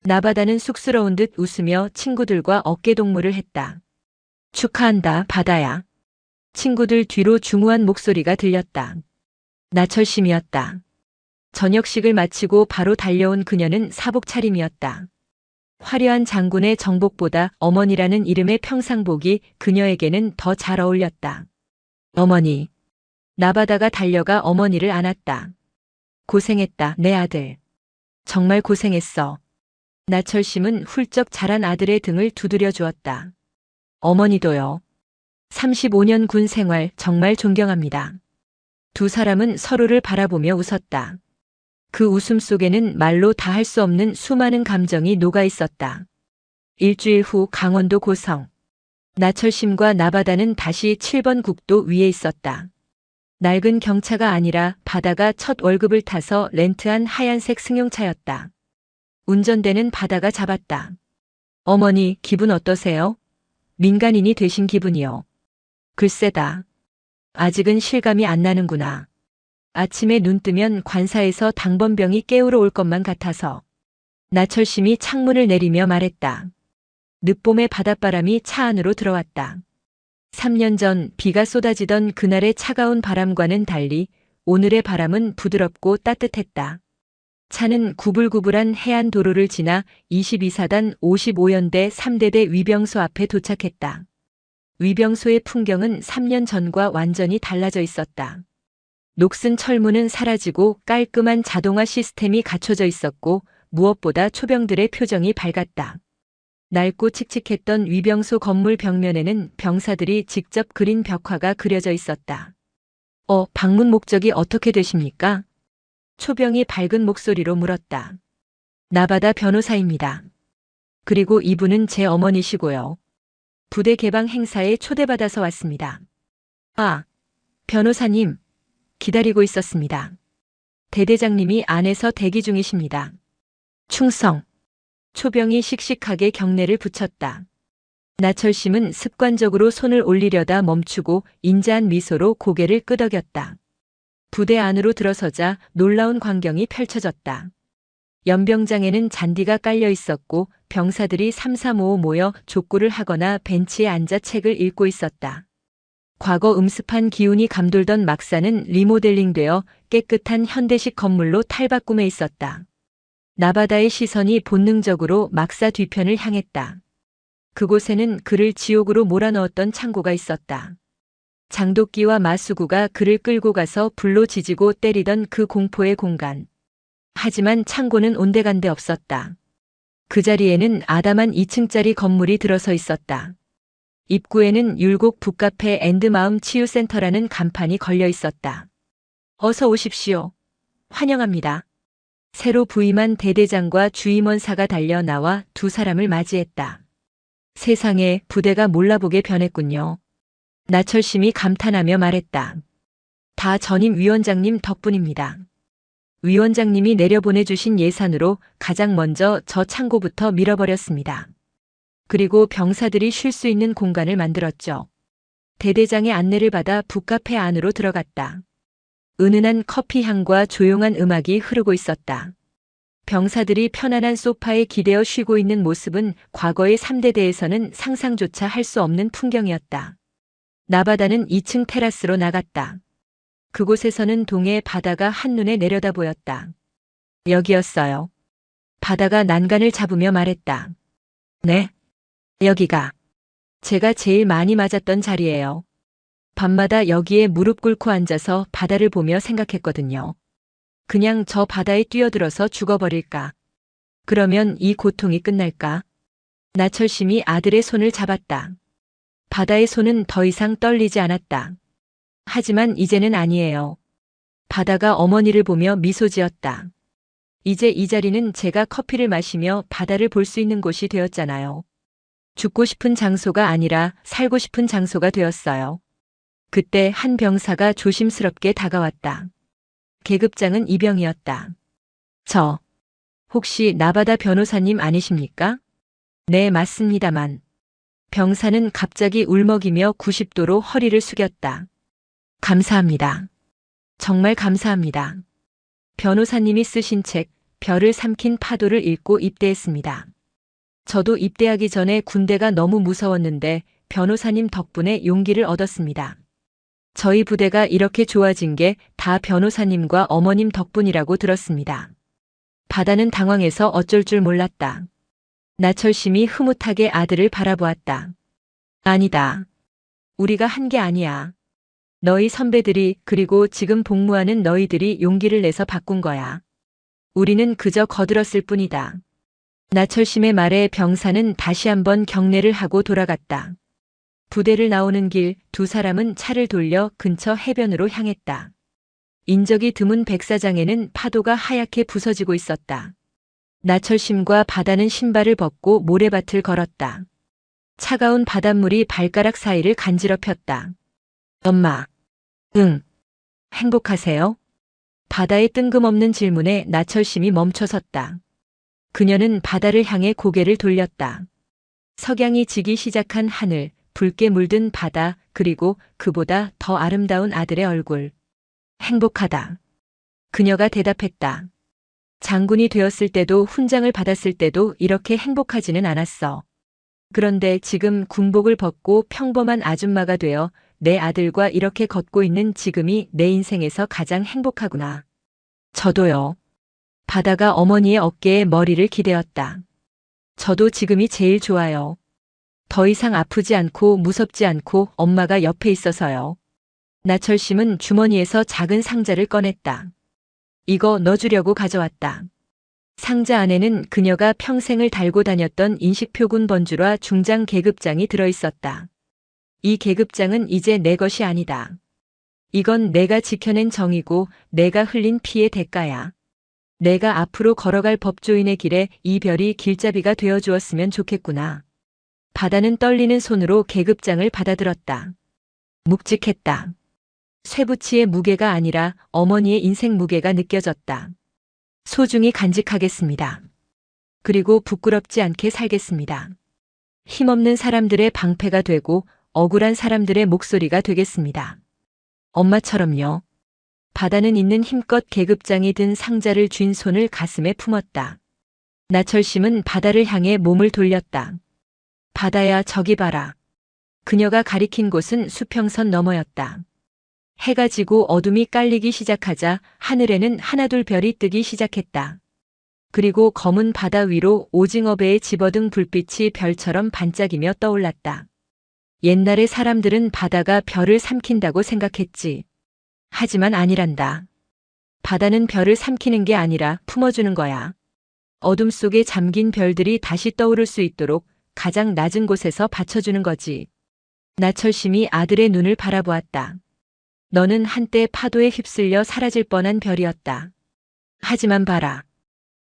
나바다는 쑥스러운 듯 웃으며 친구들과 어깨동무를 했다. 축하한다, 바다야. 친구들 뒤로 중후한 목소리가 들렸다. 나철심이었다. 저녁식을 마치고 바로 달려온 그녀는 사복 차림이었다. 화려한 장군의 정복보다 어머니라는 이름의 평상복이 그녀에게는 더 잘 어울렸다. 어머니. 나바다가 달려가 어머니를 안았다. 고생했다, 내 아들. 정말 고생했어. 나철심은 훌쩍 자란 아들의 등을 두드려 주었다. 어머니도요. 35년 군 생활 정말 존경합니다. 두 사람은 서로를 바라보며 웃었다. 그 웃음 속에는 말로 다 할 수 없는 수많은 감정이 녹아 있었다. 일주일 후 강원도 고성. 나철심과 나바다는 다시 7번 국도 위에 있었다. 낡은 경차가 아니라 바다가 첫 월급을 타서 렌트한 하얀색 승용차였다. 운전대는 바다가 잡았다. 어머니, 기분 어떠세요? 민간인이 되신 기분이요. 글쎄다. 아직은 실감이 안 나는구나. 아침에 눈 뜨면 관사에서 당번병이 깨우러 올 것만 같아서. 나철심이 창문을 내리며 말했다. 늦봄의 바닷바람이 차 안으로 들어왔다. 3년 전 비가 쏟아지던 그날의 차가운 바람과는 달리 오늘의 바람은 부드럽고 따뜻했다. 차는 구불구불한 해안 도로를 지나 22사단 55연대 3대대 위병소 앞에 도착했다. 위병소의 풍경은 3년 전과 완전히 달라져 있었다. 녹슨 철문은 사라지고 깔끔한 자동화 시스템이 갖춰져 있었고 무엇보다 초병들의 표정이 밝았다. 낡고 칙칙했던 위병소 건물 벽면에는 병사들이 직접 그린 벽화가 그려져 있었다. 방문 목적이 어떻게 되십니까? 초병이 밝은 목소리로 물었다. 나바다 변호사입니다. 그리고 이분은 제 어머니시고요. 부대 개방 행사에 초대받아서 왔습니다. 아, 변호사님. 기다리고 있었습니다. 대대장님이 안에서 대기 중이십니다. 충성. 초병이 씩씩하게 경례를 붙였다. 나철심은 습관적으로 손을 올리려다 멈추고 인자한 미소로 고개를 끄덕였다. 부대 안으로 들어서자 놀라운 광경이 펼쳐졌다. 연병장에는 잔디가 깔려 있었고 병사들이 삼삼오오 모여 족구를 하거나 벤치에 앉아 책을 읽고 있었다. 과거 음습한 기운이 감돌던 막사는 리모델링되어 깨끗한 현대식 건물로 탈바꿈해 있었다. 나바다의 시선이 본능적으로 막사 뒤편을 향했다. 그곳에는 그를 지옥으로 몰아넣었던 창고가 있었다. 장도끼와 마수구가 그를 끌고 가서 불로 지지고 때리던 그 공포의 공간. 하지만 창고는 온데간데 없었다. 그 자리에는 아담한 2층짜리 건물이 들어서 있었다. 입구에는 율곡 북카페 앤드 마음 치유센터라는 간판이 걸려 있었다. 어서 오십시오. 환영합니다. 새로 부임한 대대장과 주임원사가 달려 나와 두 사람을 맞이했다. 세상에 부대가 몰라보게 변했군요. 나철심이 감탄하며 말했다. 다 전임 위원장님 덕분입니다. 위원장님이 내려보내주신 예산으로 가장 먼저 저 창고부터 밀어버렸습니다. 그리고 병사들이 쉴 수 있는 공간을 만들었죠. 대대장의 안내를 받아 북카페 안으로 들어갔다. 은은한 커피 향과 조용한 음악이 흐르고 있었다. 병사들이 편안한 소파에 기대어 쉬고 있는 모습은 과거의 3대대에서는 상상조차 할 수 없는 풍경이었다. 나바다는 2층 테라스로 나갔다. 그곳에서는 동해의 바다가 한눈에 내려다 보였다. 여기였어요. 바다가 난간을 잡으며 말했다. 네. 여기가 제가 제일 많이 맞았던 자리예요. 밤마다 여기에 무릎 꿇고 앉아서 바다를 보며 생각했거든요. 그냥 저 바다에 뛰어들어서 죽어버릴까? 그러면 이 고통이 끝날까? 나철심이 아들의 손을 잡았다. 바다의 손은 더 이상 떨리지 않았다. 하지만 이제는 아니에요. 바다가 어머니를 보며 미소 지었다. 이제 이 자리는 제가 커피를 마시며 바다를 볼 수 있는 곳이 되었잖아요. 죽고 싶은 장소가 아니라 살고 싶은 장소가 되었어요. 그때 한 병사가 조심스럽게 다가왔다. 계급장은 이병이었다. 저, 혹시 나바다 변호사님 아니십니까? 네, 맞습니다만. 병사는 갑자기 울먹이며 90도로 허리를 숙였다. 감사합니다. 정말 감사합니다. 변호사님이 쓰신 책, 별을 삼킨 파도를 읽고 입대했습니다. 저도 입대하기 전에 군대가 너무 무서웠는데 변호사님 덕분에 용기를 얻었습니다. 저희 부대가 이렇게 좋아진 게 다 변호사님과 어머님 덕분이라고 들었습니다. 바다는 당황해서 어쩔 줄 몰랐다. 나철심이 흐뭇하게 아들을 바라보았다. 아니다. 우리가 한 게 아니야. 너희 선배들이 그리고 지금 복무하는 너희들이 용기를 내서 바꾼 거야. 우리는 그저 거들었을 뿐이다. 나철심의 말에 병사는 다시 한번 경례를 하고 돌아갔다. 부대를 나오는 길 두 사람은 차를 돌려 근처 해변으로 향했다. 인적이 드문 백사장에는 파도가 하얗게 부서지고 있었다. 나철심과 바다는 신발을 벗고 모래밭을 걸었다. 차가운 바닷물이 발가락 사이를 간지럽혔다. 엄마. 응. 행복하세요? 바다의 뜬금없는 질문에 나철심이 멈춰섰다. 그녀는 바다를 향해 고개를 돌렸다. 석양이 지기 시작한 하늘, 붉게 물든 바다, 그리고 그보다 더 아름다운 아들의 얼굴. 행복하다. 그녀가 대답했다. 장군이 되었을 때도 훈장을 받았을 때도 이렇게 행복하지는 않았어. 그런데 지금 군복을 벗고 평범한 아줌마가 되어 내 아들과 이렇게 걷고 있는 지금이 내 인생에서 가장 행복하구나. 저도요. 바다가 어머니의 어깨에 머리를 기대었다. 저도 지금이 제일 좋아요. 더 이상 아프지 않고 무섭지 않고 엄마가 옆에 있어서요. 나철심은 주머니에서 작은 상자를 꺼냈다. 이거 넣어주려고 가져왔다. 상자 안에는 그녀가 평생을 달고 다녔던 인식표군 번주라 중장 계급장이 들어있었다. 이 계급장은 이제 내 것이 아니다. 이건 내가 지켜낸 정이고 내가 흘린 피의 대가야. 내가 앞으로 걸어갈 법조인의 길에 이 별이 길잡이가 되어 주었으면 좋겠구나. 바다는 떨리는 손으로 계급장을 받아들었다. 묵직했다. 쇠붙이의 무게가 아니라 어머니의 인생 무게가 느껴졌다. 소중히 간직하겠습니다. 그리고 부끄럽지 않게 살겠습니다. 힘없는 사람들의 방패가 되고 억울한 사람들의 목소리가 되겠습니다. 엄마처럼요. 바다는 있는 힘껏 계급장이 든 상자를 쥔 손을 가슴에 품었다. 나철심은 바다를 향해 몸을 돌렸다. 바다야, 저기 봐라. 그녀가 가리킨 곳은 수평선 너머였다. 해가 지고 어둠이 깔리기 시작하자 하늘에는 하나둘 별이 뜨기 시작했다. 그리고 검은 바다 위로 오징어 배에 집어든 불빛이 별처럼 반짝이며 떠올랐다. 옛날에 사람들은 바다가 별을 삼킨다고 생각했지. 하지만 아니란다. 바다는 별을 삼키는 게 아니라 품어주는 거야. 어둠 속에 잠긴 별들이 다시 떠오를 수 있도록 가장 낮은 곳에서 받쳐주는 거지. 나철심이 아들의 눈을 바라보았다. 너는 한때 파도에 휩쓸려 사라질 뻔한 별이었다. 하지만 봐라.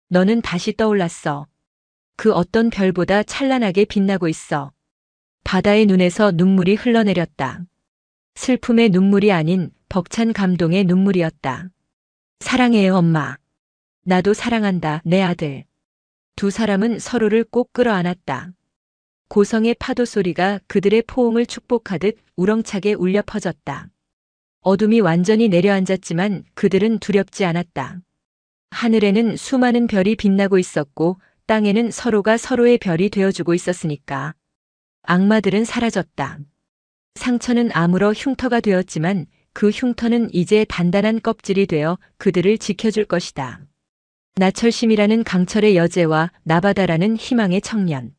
너는 다시 떠올랐어. 그 어떤 별보다 찬란하게 빛나고 있어. 바다의 눈에서 눈물이 흘러내렸다. 슬픔의 눈물이 아닌 벅찬 감동의 눈물이었다. 사랑해요, 엄마. 나도 사랑한다, 내 아들. 두 사람은 서로를 꼭 끌어안았다. 고성의 파도 소리가 그들의 포옹을 축복하듯 우렁차게 울려 퍼졌다. 어둠이 완전히 내려앉았지만 그들은 두렵지 않았다. 하늘에는 수많은 별이 빛나고 있었고 땅에는 서로가 서로의 별이 되어주고 있었으니까. 악마들은 사라졌다. 상처는 아물어 흉터가 되었지만 그 흉터는 이제 단단한 껍질이 되어 그들을 지켜줄 것이다. 나철심이라는 강철의 여제와 나바다라는 희망의 청년.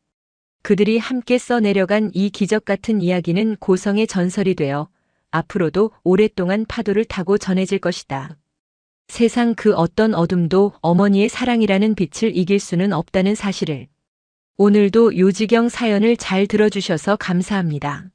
그들이 함께 써내려간 이 기적 같은 이야기는 고성의 전설이 되어 앞으로도 오랫동안 파도를 타고 전해질 것이다. 세상 그 어떤 어둠도 어머니의 사랑이라는 빛을 이길 수는 없다는 사실을. 오늘도 요지경 사연을 잘 들어주셔서 감사합니다.